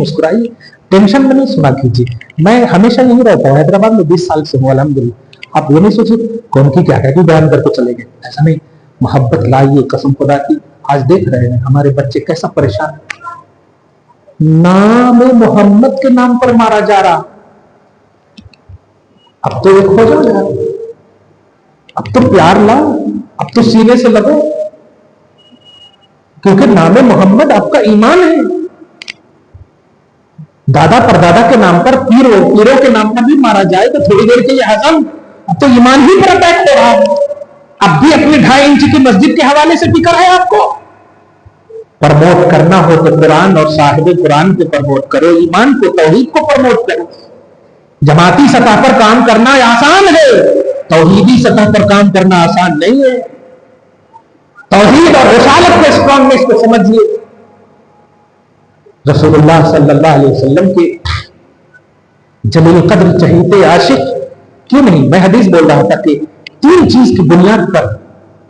مسکرائیے، ٹینشن میں نہیں سنا کیجیے. میں ہمیشہ یہی رہتا ہوں، حیدرآباد میں 20 سال سے ہوں الحمدللہ. آپ یہ نہیں سوچیے کون کی کیا کہ بیان کر کے چلے گئے، ایسا نہیں. محبت لائیے، قسم خدا کی. آج دیکھ رہے ہیں ہمارے بچے کیسا پریشان ہے، نام محمد کے نام پر مارا جا رہا. اب تو ایک ہو جاؤ یار، اب تو پیار لاؤ، اب تو سینے سے لگو، کیونکہ نام محمد آپ کا ایمان ہے. دادا پردادا کے نام پر، پیروں کے نام پر بھی مارا جائے تو تھوڑی دیر کے یہ ہضم، اب تو ایمان ہی پر اٹیک ہو رہا ہے. اب بھی اپنی 2.5 انچ کی مسجد کے حوالے سے فکر ہے آپ کو. پرموٹ کرنا ہو تو قرآن اور صاحب قرآن کو پرموٹ کرو، ایمان کو، توحید کو پرموٹ کرو. جماعتی سطح پر کام کرنا آسان ہے، توحیدی سطح پر کام کرنا آسان نہیں ہے. توحید اور رسالت کے اسٹرانگنس کو سمجھیے. رسول اللہ صلی اللہ علیہ وسلم کے جلیل قدر چہیتے عاشق کیوں نہیں. میں حدیث بول رہا تھا کہ 3 چیز کی بنیاد پر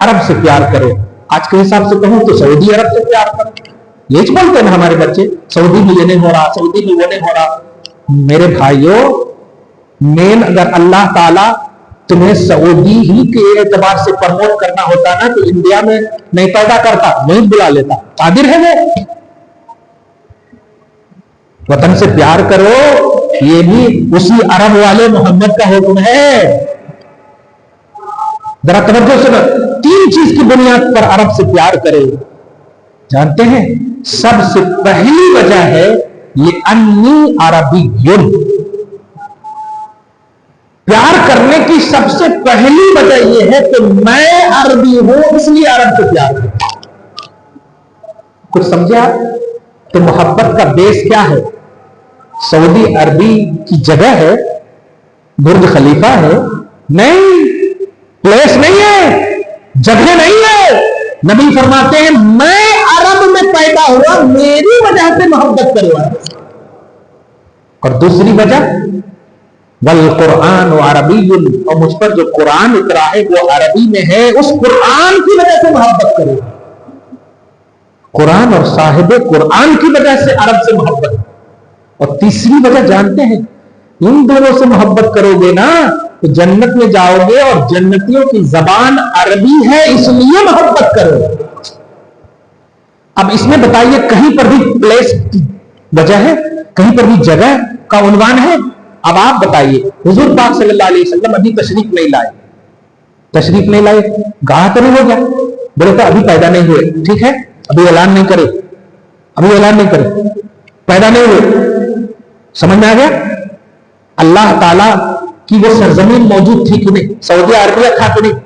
عرب سے پیار کرو. آج کے حساب سے کہوں تو سعودی عرب سے پیار کرو. یہ بولتے ہیں ہمارے بچے، سعودی میں یہ نہیں ہو رہا، سعودی میں وہ نہیں ہو رہا. میرے بھائیوں، مین اگر اللہ تعالیٰ تمہیں سعودی ہی کے اعتبار سے پرموٹ کرنا ہوتا نا تو انڈیا میں نہیں پیدا کرتا، نہیں بلا لیتا. قادر ہے وہ. وطن سے پیار کرو، یہ بھی اسی عرب والے محمد کا حکم ہے. ذرا توجہ سے 3 چیز کی بنیاد پر عرب سے پیار کرے. جانتے ہیں سب سے پہلی وجہ ہے لِأَنِّي عَرَبِيٌّ. پیار کرنے کی سب سے پہلی وجہ یہ ہے کہ میں عربی ہوں، اس لیے عرب سے پیار کرتا ہوں. کچھ سمجھے آپ؟ تو محبت کا بیس کیا ہے؟ سعودی عربی کی جگہ ہے، برج خلیفہ ہے؟ نہیں، پلیس نہیں ہے، جگہ نہیں ہے. نبی فرماتے ہیں میں عرب میں پیدا ہوا، میری وجہ سے محبت کرو. اور دوسری وجہ والقرآن عربی، اور مجھ پر جو قرآن اترا ہے وہ عربی میں ہے، اس قرآن کی وجہ سے محبت کرو. قرآن اور صاحب قرآن کی وجہ سے عرب سے محبت. اور تیسری وجہ جانتے ہیں, ان دونوں سے محبت کرو گے نا تو جنت میں جاؤ گے, اور جنتیوں کی زبان عربی ہے اس لیے محبت کرو. اب اس میں بتائیے کہیں پر بھی پلیس کی وجہ ہے, کہیں پر بھی جگہ کا عنوان ہے؟ اب آپ بتائیے, حضور پاک صلی اللہ علیہ وسلم ابھی تشریف نہیں لائے, گاہ تو نہیں ہو گیا, بولے تو ابھی پیدا نہیں ہوئے, ٹھیک ہے, ابھی اعلان نہیں کرے, پیدا نہیں ہوئے. سمجھ میں آ گیا؟ اللہ تعالی کی وہ سرزمین موجود تھی کہ نہیں, سعودی عربیہ تھا کہ نہیں؟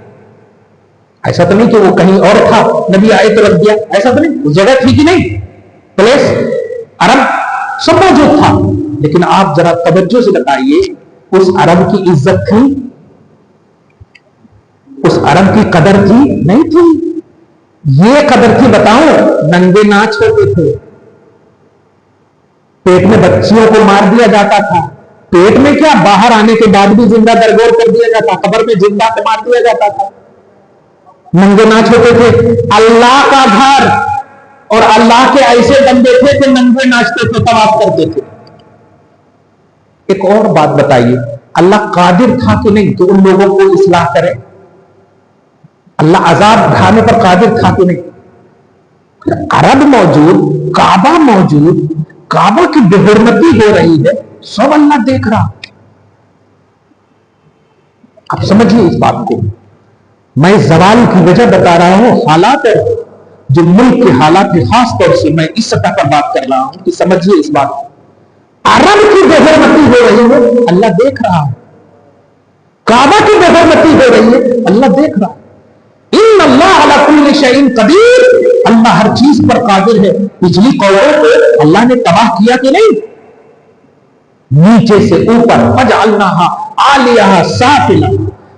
ایسا تو نہیں کہ وہ کہیں اور تھا, نبی آئے تو رکھ دیا, ایسا تو نہیں, جگہ تھی کہ نہیں, پلیس عرب سب موجود تھا. لیکن آپ ذرا توجہ سے بتائیے, اس عرب کی عزت تھی, اس عرب کی قدر تھی نہیں تھی؟ یہ قدر تھی بتاؤ, ننگے ناچ ہوتے تھے, پیٹ میں بچیوں کو مار دیا جاتا تھا, پیٹ میں کیا باہر آنے کے بعد بھی زندہ درگور کر دیا جاتا, قبر میں زندہ مار دیا جاتا تھا, ننگے ناچ ہوتے تھے. اللہ کا گھر, اور اللہ کے ایسے بندے تھے کہ ننگے ناچتے تھے, طواف کرتے تھے. ایک اور بات بتائیے, اللہ قادر تھا کہ نہیں کہ ان لوگوں کو اصلاح کرے؟ اللہ عذاب ڈھانے پر قادر تھا کہ نہیں؟ عرب موجود, کعبہ موجود, کعبہ کی بے حرمتی ہو رہی ہے, سب اللہ دیکھ رہا. اب سمجھیے اس بات کو, میں زوال کی وجہ بتا رہا ہوں, حالات جو ملک کے حالات ہیں, خاص طور سے میں اس سطح پر بات کر رہا ہوں کہ سمجھیے اس بات کو. عرب کی بے حرمتی ہو رہی ہے, اللہ دیکھ رہا ہے. کعبہ کی بے حرمتی ہو رہی ہے, اللہ دیکھ رہا ہے. ان اللہ علی کل شیء قدیر, اللہ ہر چیز پر قادر ہے. پچھلی قوموں کو اللہ نے تباہ کیا کہ نہیں؟ نیچے سے اوپر, فجعلناها عالیہا سافلا,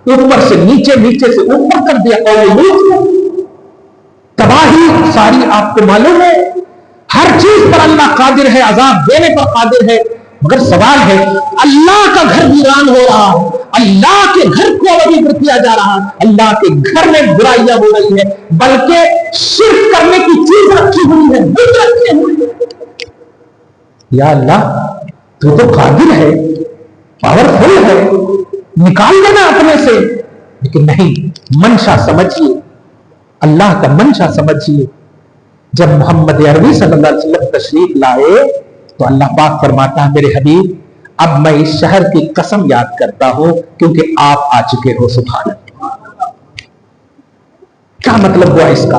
اوپر سے نیچے, نیچے سے اوپر کر دیا. قوم لوط تباہی ساری آپ کو معلوم ہے. ہر چیز پر اللہ قادر ہے, عذاب دینے پر قادر ہے. مگر سوال ہے, اللہ کا گھر ویران ہو رہا, اللہ کے گھر کو ابھی کیا جا رہا, اللہ کے گھر میں برائیاں ہو رہی ہیں, بلکہ شرک کرنے کی چیز رکھی ہوئی ہے, بت رکھی ہوئی ہے. یا اللہ تو قادر ہے, پاورفل ہے, نکال دینا اپنے سے. لیکن نہیں, منشا سمجھیے, اللہ کا منشا سمجھیے. جب محمد عربی صلی اللہ علیہ وسلم تشریف لائے تو اللہ پاک فرماتا ہے, میرے حبیب اب میں اس شہر کی قسم یاد کرتا ہوں کیونکہ آپ آ چکے ہو. سبحان اللہ. کیا مطلب ہوا اس کا؟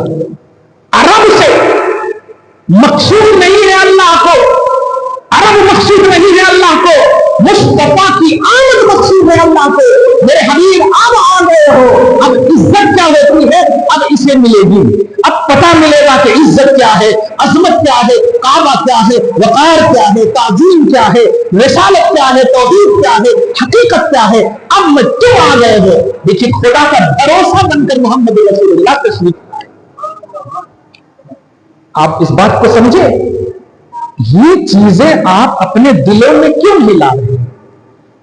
عرب سے مقصود نہیں ہے اللہ کو, عرب مقصود نہیں ہے اللہ کو, مصطفیٰ کی آمد مقصود ہے اللہ کو. میرے حبیب اب آ گئے ہو, اب عزت کیا ہوتی ہے اب اسے ملے گی. اب پتہ ملے گا کہ عزت کیا ہے, عظمت کیا ہے, کعبہ کیا ہے, وقار کیا ہے, تعظیم کیا ہے, رسالت کیا ہے, توحید کیا ہے, حقیقت کیا ہے. اب میں کیوں آ گئے ہو؟ دیکھیے, خدا کا بھروسہ بن کر محمد رسول اللہ تشریف. آپ اس بات کو سمجھے, یہ چیزیں آپ اپنے دلوں میں کیوں ملا رہے ہیں؟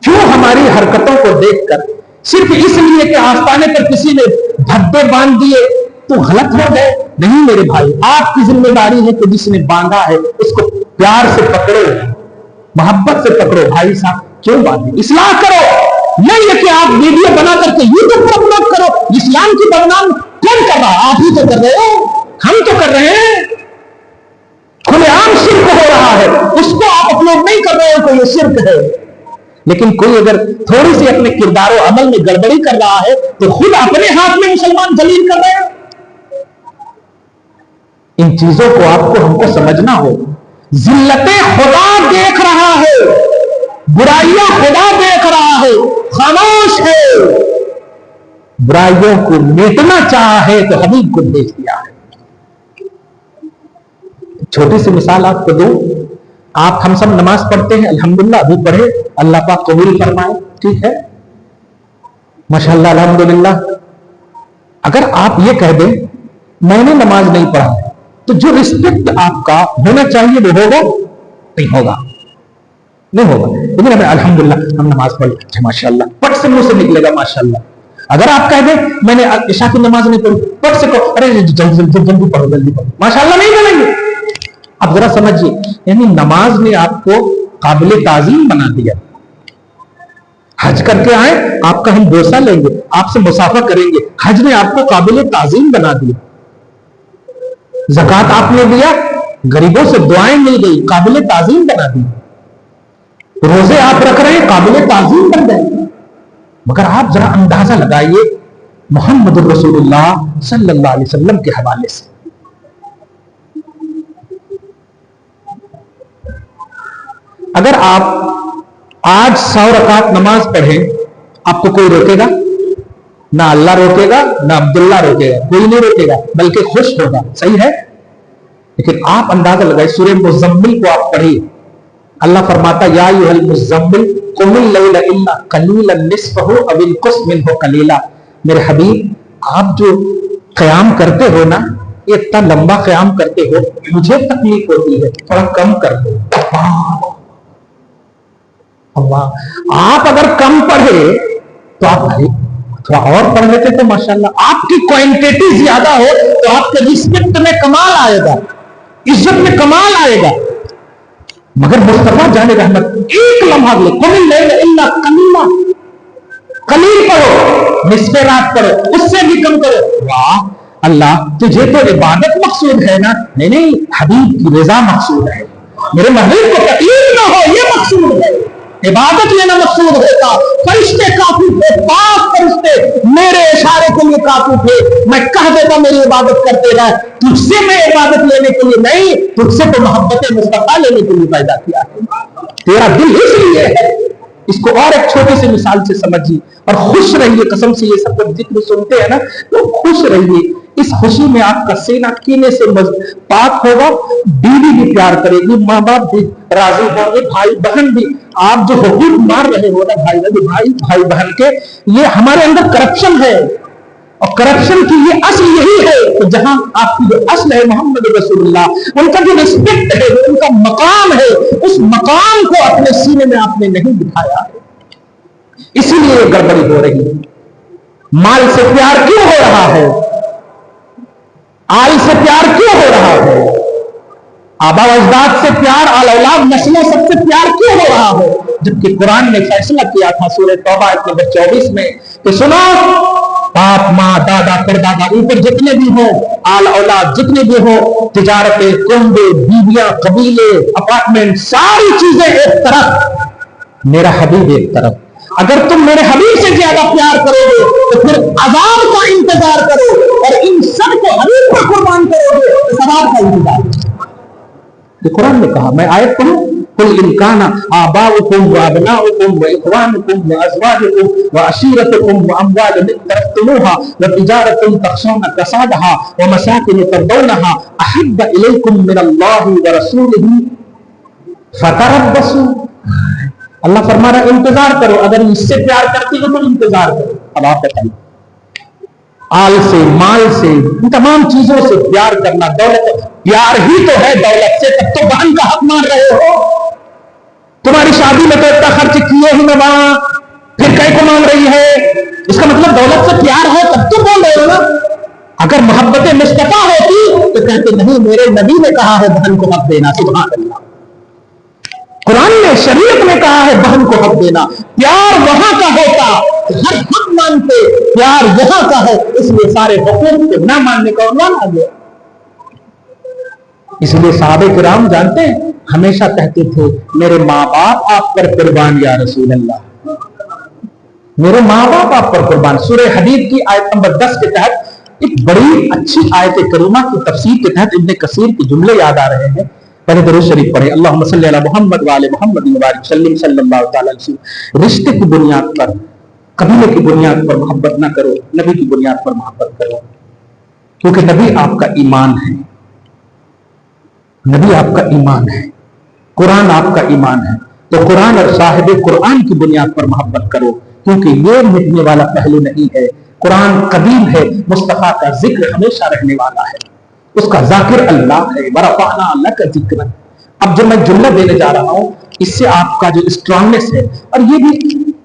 کیوں ہماری حرکتوں کو دیکھ کر صرف اس لیے کہ آستانے پر کسی نے دھبے باندھ دیے تو غلط ہو گئے؟ نہیں میرے بھائی, آپ کی ذمہ داری ہے کہ جس نے باندھا ہے اس کو پیار سے پکڑو, محبت سے پکڑو. بھائی صاحب کیوں باندھے, اصلاح کرو. نہیں ہے کہ آپ ویڈیو بنا کر کے یوٹیوب پر اپلوڈ کرو. اسلام کی بدنام کون کر رہا ہے؟ آپ ہی تو کر رہے ہو, ہم تو کر رہے ہیں. کھلے عام شرک ہو رہا ہے, اس کو آپ اپلوڈ نہیں کر رہے ہو تو یہ شرک ہے. لیکن کوئی اگر تھوڑی سی اپنے کردار و عمل میں گڑبڑی کر رہا ہے تو خود اپنے ہاتھ میں مسلمان ذلیل کر رہے ہیں. ان چیزوں کو آپ کو ہم کو سمجھنا ہو. ذلت خدا دیکھ رہا ہے, برائیاں خدا دیکھ رہا ہے, خاموش ہے. برائیوں کو میٹنا چاہا ہے تو حبیب کو بھیج دیا ہے. چھوٹی سی مثال آپ کو دوں. آپ ہم سب نماز پڑھتے ہیں, الحمدللہ ابھی پڑھے, اللہ پاک قبول فرمائے, ٹھیک ہے, ماشاءاللہ الحمدللہ. اگر آپ یہ کہہ دیں میں نے نماز نہیں پڑھا تو جو رسپیکٹ آپ کا ہونا چاہیے وہ ہوگا نہیں ہوگا, نہیں ہوگا. لیکن الحمدللہ ہم نماز پڑھ لیتے ہیں, ماشاءاللہ, پٹ سے منہ سے نکلے گا ماشاءاللہ. اگر آپ کہہ دیں میں نے عشاء کی نماز نہیں پڑھی، وقت سے کہو ارے جلدی پڑھو ماشاءاللہ نہیں بولیں گے. اب ذرا سمجھیے، یعنی نماز نے آپ کو قابل تعظیم بنا دیا. حج کر کے آئے، آپ کا ہم بوسہ لیں گے، آپ سے مصافحہ کریں گے، حج نے آپ کو قابل تعظیم بنا دیا. زکوٰۃ آپ نے دیا، غریبوں سے دعائیں مل گئی، قابل تعظیم بنا دی. روزے آپ رکھ رہے ہیں، قابل تعظیم بن گئے. مگر آپ ذرا اندازہ لگائیے محمد رسول اللہ صلی اللہ علیہ وسلم کے حوالے سے. اگر آپ آج 100 رکعت نماز پڑھیں، آپ کو کوئی روکے گا؟ نہ اللہ روکے گا، نہ عبداللہ روکے گا، کوئی نہیں روکے گا، بلکہ خوش ہوگا. صحیح ہے؟ لیکن آپ اندازہ لگائیں، سورہ مزمل کو آپ پڑھیے، اللہ فرماتا یا ایھا المزمل قم اللیل الا قلیلا نصفہ او انقص منہ قلیلا. میرے حبیب آپ جو قیام کرتے ہو نا، یہ اتنا لمبا قیام کرتے ہو، مجھے تکلیف ہوتی ہے، تھوڑا کم کر دو. اللہ، آپ اگر کم پڑھے تو آپ تھوڑا اور پڑھ لیتے تو ماشاءاللہ آپ کی کوانٹٹی زیادہ ہو تو آپ کے رسپیکٹ میں کمال آئے گا، عزت میں کمال آئے گا. مگر مصطفیٰ جان رحمت ایک لمحہ لے، قم اللیل الا قلیلا، قلیل پڑھو، نصف رات پڑھو، اس سے بھی کم کرو. واہ اللہ، تجھے تو عبادت مقصود ہے نا؟ نہیں، حبیب کی رضا مقصود ہے. میرے محبوب کو تکلیف نہ ہو، یہ مقصود ہے. عبادت لینا مقصود ہوتا، فرشتے کافی تھے، پاک فرشتے میرے اشارے کے لیے کافی تھے. میں کہہ دیتا میری عبادت کرتے رہے، تجھ سے میں عبادت لینے کے لیے نہیں، تجھ سے تو محبت مصطفیٰ لینے کے لیے پیدا کیا ہے. تیرا دل اس لیے ہے. اس کو اور ایک چھوٹی سی مثال سے سمجھیے اور خوش رہیے. قسم سے یہ سب جب ذکر سنتے ہیں نا تو خوش رہیے. اس خوشی میں آپ کا سینہ کینے سے پاک ہوگا. بیوی بھی پیار کرے گی، ماں باپ بھی راضی ہوں گے، بھائی بہن بھی. آپ جو حقوق مار رہے ہو نا بھائی بہن کے، یہ ہمارے اندر کرپشن ہے. اور کرپشن کی یہ اصل یہی ہے کہ جہاں آپ کی جو اصل ہے محمد رسول اللہ، ان کا جو رسپیکٹ ہے، ان کا مقام ہے، اس مقام کو اپنے سینے میں آپ نے نہیں دکھایا، اسی لیے یہ گڑبڑی ہو رہی ہے. مال سے پیار کیوں ہو رہا ہے؟ آل سے پیار کیوں ہو رہا ہے؟ آبا و اجداد سے پیار، آل اولاد نسلوں سب سے پیار کیوں ہو رہا ہے؟ جبکہ قرآن نے فیصلہ کیا تھا سورہ توبہ آیت نمبر 24 میں کہ سنو، باپ ماں دادا پردادا اوپر جتنے بھی ہوں، آل اولاد جتنے بھی ہوں، تجارتیں، کنبے، بیویاں، قبیلے، اپارٹمنٹ، ساری چیزیں ایک طرف، میرا حبیب ایک طرف. اگر تم میرے حبیب سے زیادہ پیار کرو گے تو پھر عذاب کا انتظار کرو، اور ان سب کو حبیب پر قربان کرو گے تو ثواب کا انتظار. یہ قرآن نے کہا. میں آیت پڑھوں، قل ان کان آباؤکم وابناؤکم واخوانکم وازواجکم وعشیرتکم واموال اقترفتموها وتجارۃ تخشون کسادها ومساکن ترضونها احب الیکم من اللہ ورسولہ فتربصوا. اللہ فرما رہا ہے انتظار کرو. اگر اس سے پیار کرتی ہو تو انتظار کرو. اب آپ بتائیے، آل سے، مال سے، ان تمام چیزوں سے پیار کرنا، دولت پیار ہی تو ہے دولت سے. تب تو بہن کا حق مان رہے ہو. تمہاری شادی میں تو اتنا خرچ کیے ہی میں وہاں، پھر کئی کو مان رہی ہے؟ اس کا مطلب دولت سے پیار ہے تب تو بول رہے ہو نا. اگر محبت مصطفیٰ ہوتی تو کہتے نہیں، میرے نبی نے کہا ہے بہن کو حق دینا. سبحان اللہ. قرآن نے، شریعت نے کہا ہے بہن کو حق دینا. پیار وہاں کا ہوتا ہر حق مانتے، پیار یہاں کا ہے اس لیے سارے حقوق کو نہ ماننے کا عنوان آ گیا. اس لیے صحابہ کرام جانتے ہیں ہمیشہ کہتے تھے میرے ماں باپ آپ پر قربان یا رسول اللہ، میرے ماں باپ آپ پر قربان. سورہ حدید کی آیت نمبر 10 کے تحت ایک بڑی اچھی آیت کریمہ کی تفسیر کے تحت ابن کثیر کے جملے یاد آ رہے ہیں. پہلے درود شریف پڑھیں. اللہم صلی علی محمد وعلی محمد وبارک وسلم صلی اللہ تعالی علیہ وسلم. رشتے کی بنیاد پر، قبیلے کی بنیاد پر محبت نہ کرو، نبی کی بنیاد پر محبت کرو، کیونکہ نبی آپ کا ایمان ہے. نبی آپ کا ایمان ہے، قرآن آپ کا ایمان ہے. تو قرآن اور صاحب قرآن کی بنیاد پر محبت کرو، کیونکہ یہ مٹنے والا پہلو نہیں ہے. قرآن قدیم ہے، مصطفیٰ کا ذکر ہمیشہ رہنے والا ہے، اس کا ذاکر اللہ ہے. ورفعنا لک ذکرا. اب جو میں جملہ دینے جا رہا ہوں اس سے آپ کا جو اسٹرانگنس ہے، اور یہ بھی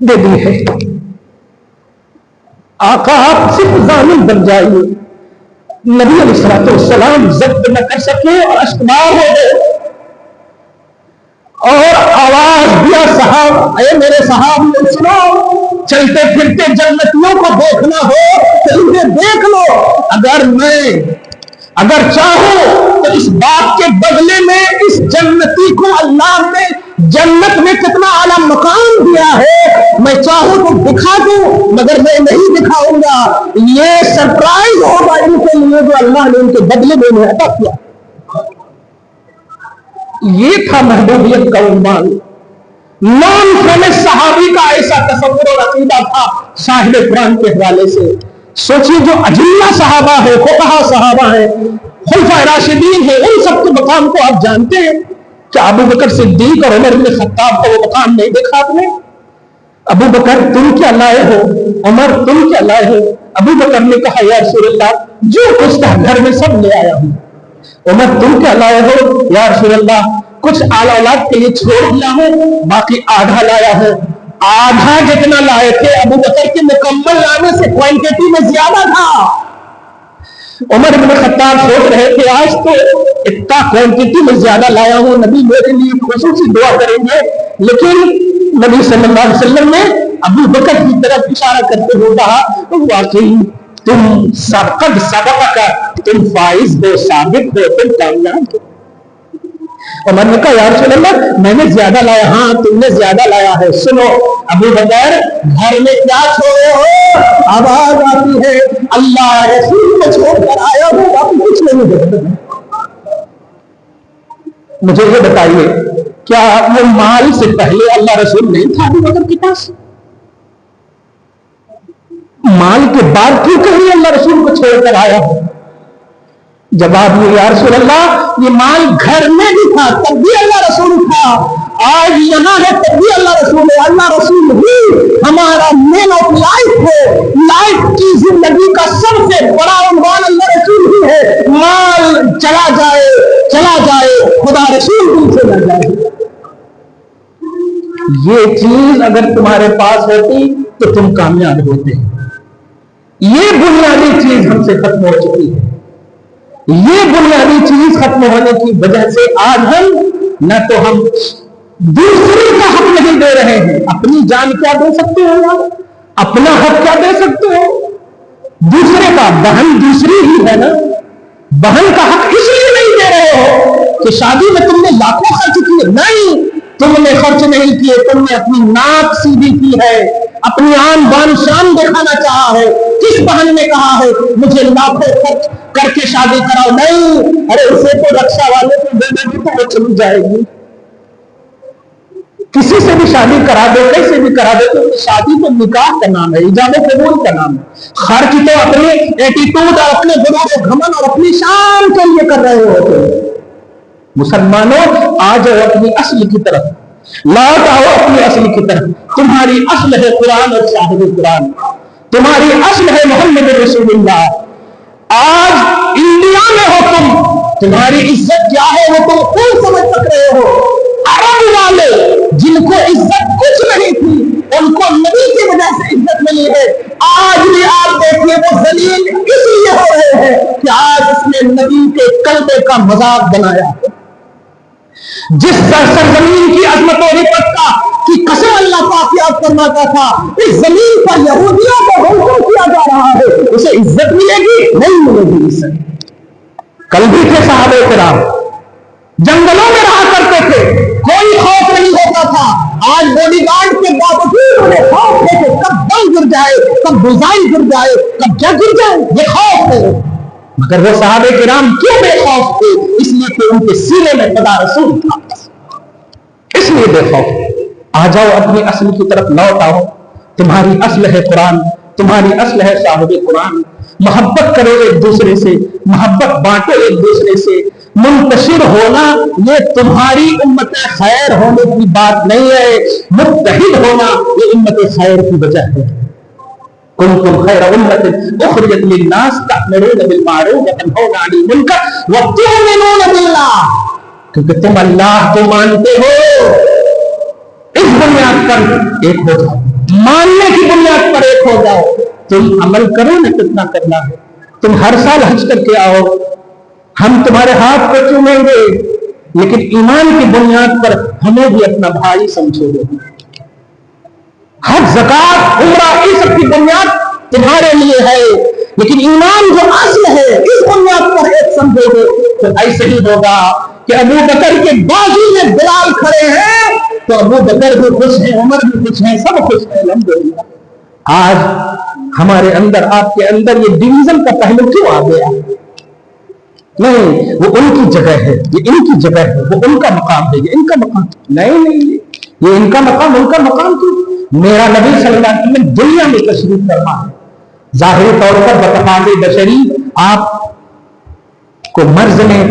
دے دی ہے۔ آقا آپ صرف ضامن بن جائیے، نبی علیہ السلام ضبط نہ کر سکے اور اشکبار ہو گئے اور آواز دیا صاحب، اے میرے صحابہ سنو، چلتے پھرتے جنتیوں کو دیکھنا ہو تو انہیں دیکھ لو، اگر چاہو تو اس بات کے بدلے میں اس جنتی کو اللہ نے جنت میں کتنا اعلیٰ مقام دیا ہے، میں چاہوں تو دکھا دوں مگر میں نہیں دکھاؤں گا، یہ سرپرائز ہوگا ان کے لیے جو اللہ نے ان کے بدلے میں عطا کیا۔ یہ تھا محبوبیت کا عنوان۔ نان فیمس صحابی کا ایسا تصور اور عقیدہ تھا صاحب قرآن کے حوالے سے۔ سوچیے جو اجلہ صحابہ ہے، فقہا صحابہ ہے، خلفائے راشدین ہیں، ان سب کے مقام کو آپ جانتے ہیں۔ کیا ابو بکر صدیق اور عمر بن خطاب کو وہ مقام نہیں دیکھا آپ نے؟ ابو بکر تم کیا لائے ہو، عمر تم کیا لائے ہو؟ ابو بکر نے کہا یا رسول اللہ جو کچھ تھا گھر میں سب لے آیا ہوں۔ عمر تم کیا لائے ہو؟ یا رسول اللہ کچھ آل اولاد کے لیے چھوڑ دیا ہوں، باقی آدھا لایا ہے۔ آدھا جتنا لائے تھے ابو بکر کے مکمل لانے سے کوانٹٹی میں زیادہ تھا۔ عمر بن خطاب سوچ رہے تھے آج تو اتنا کوانٹٹی میں زیادہ لایا ہوں، نبی میرے لیے خصوصی دعا کریں گے، لیکن نبی صلی اللہ علیہ وسلم نے ابو بکر کی طرف اشارہ کرتے ہوئے کہا واقعی تم سبق کا تم فائز ہو، ثابت ہو، تم کامیاب ہو۔ عمر نے کہا یا رسول اللہ میں نے زیادہ لایا۔ ہاں تم نے زیادہ لایا ہے۔ سنو ابو بکر گھر میں کیا چھوڑے ہو؟ آواز آتی ہے اللہ رسول کو چھوڑ کر آیا ہوں، باقی کچھ نہیں دیکھتے۔ مجھے یہ بتائیے کیا وہ مال سے پہلے اللہ رسول نہیں تھا ابو بکر کے پاس؟ مال کے بعد کیوں کہیں اللہ رسول کو چھوڑ کر آیا ہوں؟ جواب میں یا رسول اللہ یہ مال گھر میں بھی تھا تب بھی اللہ رسول تھا، آج یہاں ہے تب بھی اللہ رسول ہے۔ اللہ رسول ہی ہمارا مین آف لائف ہے، لائف کی زندگی کا سب سے بڑا عنوان اللہ رسول ہی ہے۔ مال چلا جائے خدا رسول دل سے نہ جائے۔ یہ چیز اگر تمہارے پاس ہوتی تو تم کامیاب ہوتے۔ یہ بنیادی چیز ہم سے ختم ہو چکی ہے۔ یہ بنیادی چیز ختم ہونے کی وجہ سے آج ہم نہ تو ہم دوسرے کا حق نہیں دے رہے ہیں، اپنی جان کیا دے سکتے ہو یار، اپنا حق کیا دے سکتے ہو؟ دوسرے کا، بہن دوسری ہی ہے نا، بہن کا حق اس لیے نہیں دے رہے ہو کہ شادی میں تم نے لاکھوں خرچ کیے، نہیں تم نے خرچ نہیں کیے، تم نے اپنی ناک سیدھی کی ہے، اپنی آن بان شان دکھانا چاہا ہے۔ کس بہن نے کہا ہے مجھے لاکھوں خرچ کر کے شادی کراؤ؟ نہیں، ارے اسے تو رکشا والے کو دے دے گی تو وہ چلی جائے گی۔ کسی سے بھی شادی کرا دے، کیسے بھی کرا دے، تو شادی تو نکاح کا نام ہے، ایجاب قبول کا نام ہے۔ خرچ تو اپنے ایٹیٹیوڈ اور اپنے غرور و گھمنڈ اور اپنی شان کے لیے کر رہے ہوتے۔ مسلمانوں آ جاؤ اپنی اصل کی طرف، لوٹ آؤ اپنی اصل کی طرف۔ تمہاری اصل ہے قرآن اور صاحب قرآن، تمہاری اصل ہے محمد رسول اللہ۔ آج انڈیا میں ہو تمہاری عزت کیا ہے وہ تم خود سمجھ سک رہے ہو۔ عرب والے جن کو عزت کچھ نہیں تھی ان کو نبی کی وجہ سے عزت ملی ہے، آج بھی آپ دیکھیے وہ ذلیل اس لیے ہو رہے ہیں کہ آج اس نے نبی کے کلبے کا مذاق بنایا ہے۔ جس سرزمین کی عظمت و رفعت کی قسم اللہ پاک یاد فرماتا تھا، اس زمین پر یہودیوں کو حکم کیا جا رہا ہے، اسے عزت ملے گی نہیں ملے گی عزت۔ کل بھی تھے صحابہ کرام، جنگلوں میں رہا کرتے تھے، کوئی خوف نہیں ہوتا تھا۔ آج باڈی گارڈ کے باوجود انہیں خوف ہے کہ کب بم گر جائے، کب بلزائیں گر جائے، کب کیا گر جائے، یہ خوف ہے۔ مگر وہ صحابہ کرام کیوں بے خوف تھے؟ اس لیے کہ ان کے سینے میں خدا رسول تھا، اس لیے بے خوف۔ آ جاؤ اپنی اصل کی طرف لوٹ آؤ، تمہاری اصل ہے قرآن، تمہاری اصل ہے صاحب قرآن۔ محبت کرو ایک دوسرے سے، محبت بانٹو ایک دوسرے سے۔ منتشر ہونا یہ تمہاری امت خیر ہونے کی بات نہیں ہے، متحد ہونا یہ امت خیر کی وجہ ہے۔ کنتم خیر امت اخرجت للناس تأمرون بالمعروف وتنہون عن المنکر وتؤمنون باللہ، کیونکہ تم اللہ کو مانتے ہو۔ اس بنیاد پر ایک ہو جاؤ، ماننے کی بنیاد پر ایک ہو جاؤ. تم عمل کرو نا کتنا کرنا ہے. تم ہر سال حج کر کے آؤ, ہم تمہارے ہاتھ کو چومیں گے, لیکن ایمان کی بنیاد پر ہمیں بھی اپنا بھائی سمجھو گے. حج, زکات, عمرہ, ان سب کی بنیاد تمہارے لیے ہے, لیکن ایمان جو اصل ہے اس بنیاد پر ایک سمجھو گے. تو ایسے ہی ہوگا کہ ابو بکر کے بازو میں بلال کھڑے ہیں تو ابو بکر بھی خوش ہیں, عمر بھی خوش ہیں, سب خوش ہیں. الحمدللہ. آج ہمارے اندر, آپ کے اندر یہ ڈویژن کا پہلو کیوں آ گیا؟ نہیں, وہ ان کی جگہ ہے, یہ ان کی جگہ ہے, وہ ان کا مقام ہے, یہ ان کا مقام. نہیں, یہ ان کا مقام, ان کا مقام کیوں؟ میرا نبی صلی اللہ علیہ وسلم دنیا میں تشریف فرما ہے. ظاہری طور پر بتقاضے بشری آپ کو مرض نے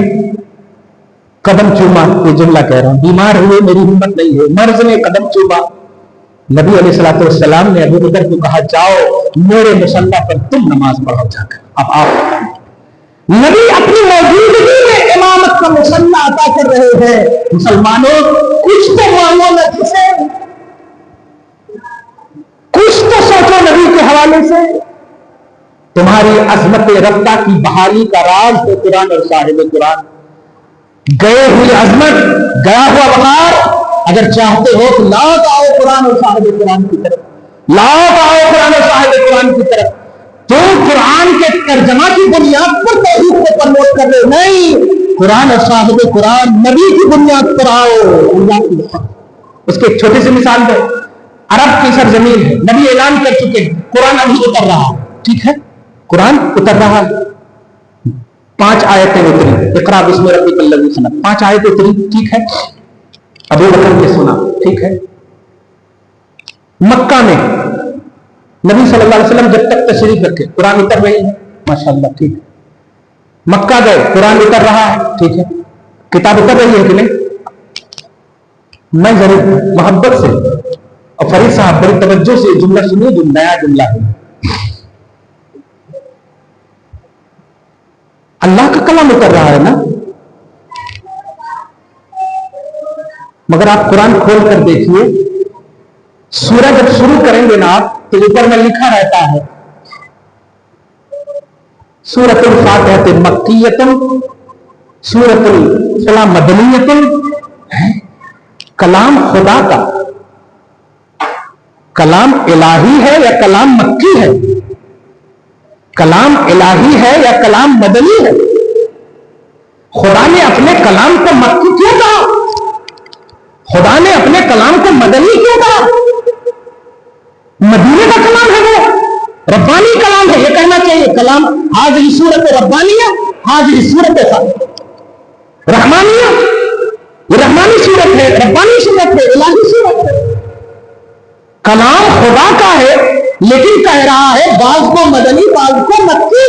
قدم چوما, یہ جملہ کہہ رہا ہوں, بیمار ہوئے میری ہمت نہیں ہے, مرض نے قدم چوما. نبی علیہ الصلوۃ والسلام نے ابو بکر کو کہا جاؤ میرے مصلی پر تم نماز پڑھو جا کر. اب آپ نبی اپنی موجودگی میں امامت کا مصلی عطا کر رہے ہیں. مسلمانوں, کچھ تو مانو نبی سے, کچھ تو سوچو نبی کے حوالے سے. تمہاری عظمت رفتہ کی بحالی کا راز ہے قرآن اور صاحب قرآن. گئے ہوئی عظمت, گیا ہوا وقار, اگر چاہتے ہو تو لوٹ آؤ قرآن اور صاحب قرآن کی طرف, لوٹ آؤ قرآن اور صاحب قرآن کی طرف. تو قرآن کے ترجمہ کی بنیاد پر توحید کو پروموٹ کر رہے نہیں, قرآن اور صاحب قرآن نبی کی بنیاد پر آؤ. اس کی ایک چھوٹی سی مثال دو. عرب کی سرزمین ہے, نبی اعلان کر چکے ہیں قرآن ابھی اتر رہا ہے. ٹھیک ہے, قرآن اتر رہا ہے, 5 آیتیں اتری, اقرا بسم ربک الذی خلق, 5 آیتیں اتری. ٹھیک ہے, ابو بکر نے سنا. ٹھیک ہے, مکہ میں نبی صلی اللہ علیہ وسلم جب تک تشریف رکھے قرآن اتر رہی ہے, ماشاءاللہ. ٹھیک ہے, مکہ گئے قرآن اتر رہا ہے. ٹھیک ہے, کتاب اتر رہی ہے کہ نہیں؟ میں ضرور محبت سے, اور فرید صاحب بڑی توجہ سے جملہ سنیے جو نیا جملہ ہے. اللہ کا کلام اتر رہا ہے نا, مگر آپ قرآن کھول کر دیکھیے, سورہ جب شروع کریں گے نا آپ تو اوپر میں لکھا رہتا ہے سورۃ الفاتحہ مکیۃ, سورۃ الفلاح مدنیۃ. کلام خدا کا, کلام الہی ہے یا کلام مکی ہے؟ کلام الہی ہے یا کلام مدنی ہے؟ خدا نے اپنے کلام کو مکی کیوں کہا؟ خدا نے اپنے کلام کو مدنی کیوں کہا؟ مدینے کا کلام ہے, وہ ربانی کلام ہے, یہ کہنا چاہیے کلام حاضر صورت ربانیہ, حاضر صورت رحمانیہ. یہ رحمانی صورت ہے, ربانی صورت ہے, الہی صورت ہے. کلام خدا کا ہے, لیکن کہہ رہا ہے بعض کو مدنی بعض کو مکی.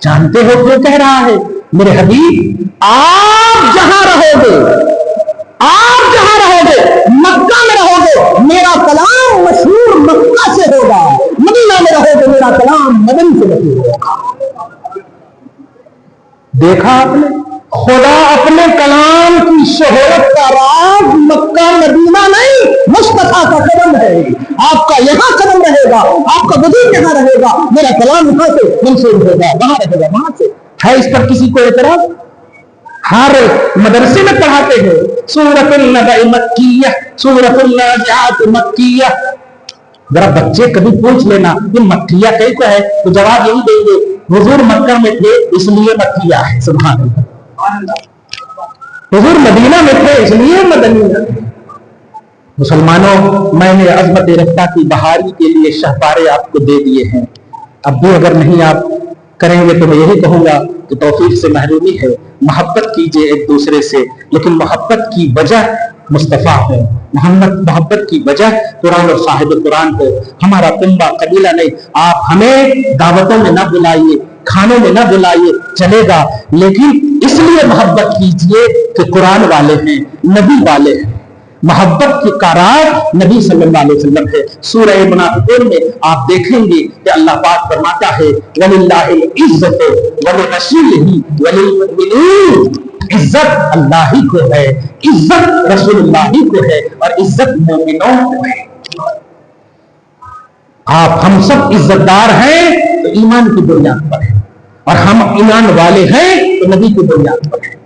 جانتے ہو کیوں کہہ رہا ہے؟ میرے حبیب, آپ جہاں رہو گے, آپ جہاں رہو گے, مکہ میں رہو گے, میرا کلام مشہور مکہ سے ہوگا. مدینہ میں رہو گے, میرا کلام مدن سے مشہور ہوگا. دیکھا آپ نے, خدا اپنے کلام کی شہرت کا راز مکہ مدینہ نہیں, مصطفیٰ کا قدم ہے. آپ کا یہاں قدم رہے گا, آپ کا وجود یہاں رہے گا, میرا کلام یہاں سے منسوب ہوگا, وہاں رہے گا, وہاں سے. ہے اس پر کسی کو اعتراض؟ ہر مدرسے میں پڑھاتے ہیں سورۃ النبأ مکیہ, سورۃ النازعات مکیہ. ذرا بچے کبھی پوچھ لینا یہ مکیہ کیسا ہے, تو جواب یہی دیں گے حضور مکہ میں تھے اس لیے مکیہ ہے. سبحان اللہ. حضور مدینہ میں تھے اس لیے مدنی ہے. مسلمانوں, میں نے عظمت رفتہ کی بحالی کے لیے شہپارے آپ کو دے دیے ہیں. اب بھی اگر نہیں آپ کریں گے تو میں یہی کہوں گا کہ توفیق سے محرومی ہے. محبت کیجئے ایک دوسرے سے, لیکن محبت کی وجہ مصطفیٰ ہے, محبت کی وجہ قرآن اور صاحب قرآن ہے. ہمارا کنبہ قبیلہ نہیں. آپ ہمیں دعوتوں میں نہ بلائیے, کھانوں میں نہ بلائیے, چلے گا, لیکن اس لیے محبت کیجئے کہ قرآن والے ہیں, نبی والے ہیں. محبت کی قرار نبی صلی اللہ علیہ وسلم ہے. سورہ منافقون میں آپ دیکھیں گے کہ اللہ پاک فرماتا ہے وَلِلَّهِ الْعِزَّةُ وَلِرَسُولِهِ وَلِلْمُؤْمِنِينَ. عزت اللہ ہی کو ہے, عزت رسول اللہ ہی کو ہے, اور عزت مومنوں کو ہے. آپ ہم سب عزت دار ہیں تو ایمان کی بنیاد پر ہیں، اور ہم ایمان والے ہیں تو نبی کی بنیاد پر ہیں۔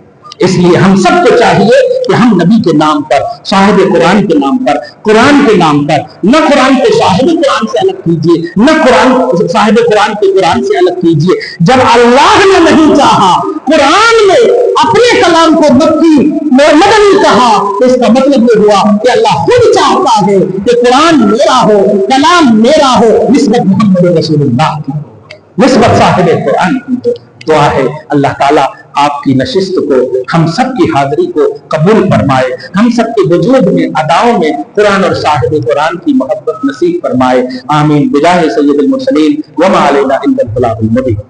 اس لیے ہم سب کو چاہیے کہ ہم نبی کے نام پر، صاحب قرآن کے نام پر، قرآن کے نام پر، نہ قرآن کو صاحب قرآن سے الگ کیجیے، نہ قرآن صاحب قرآن کے قرآن سے الگ کیجیے۔ جب اللہ نے نہیں چاہا قرآن میں اپنے کلام کو مکی مدنی کہا تو اس کا مطلب یہ ہوا کہ اللہ خود چاہتا ہے کہ قرآن میرا ہو، کلام میرا ہو، نسبت محمد رسول اللہ کی، نسبت صاحب قرآن کی۔ دعا ہے اللہ تعالیٰ آپ کی نشست کو، ہم سب کی حاضری کو قبول فرمائے، ہم سب کے وجود میں، اداؤں میں قرآن اور صاحب قرآن کی محبت نصیب فرمائے۔ آمین بجاہ سید المرسلین وما علینا الا البلاغ المبین۔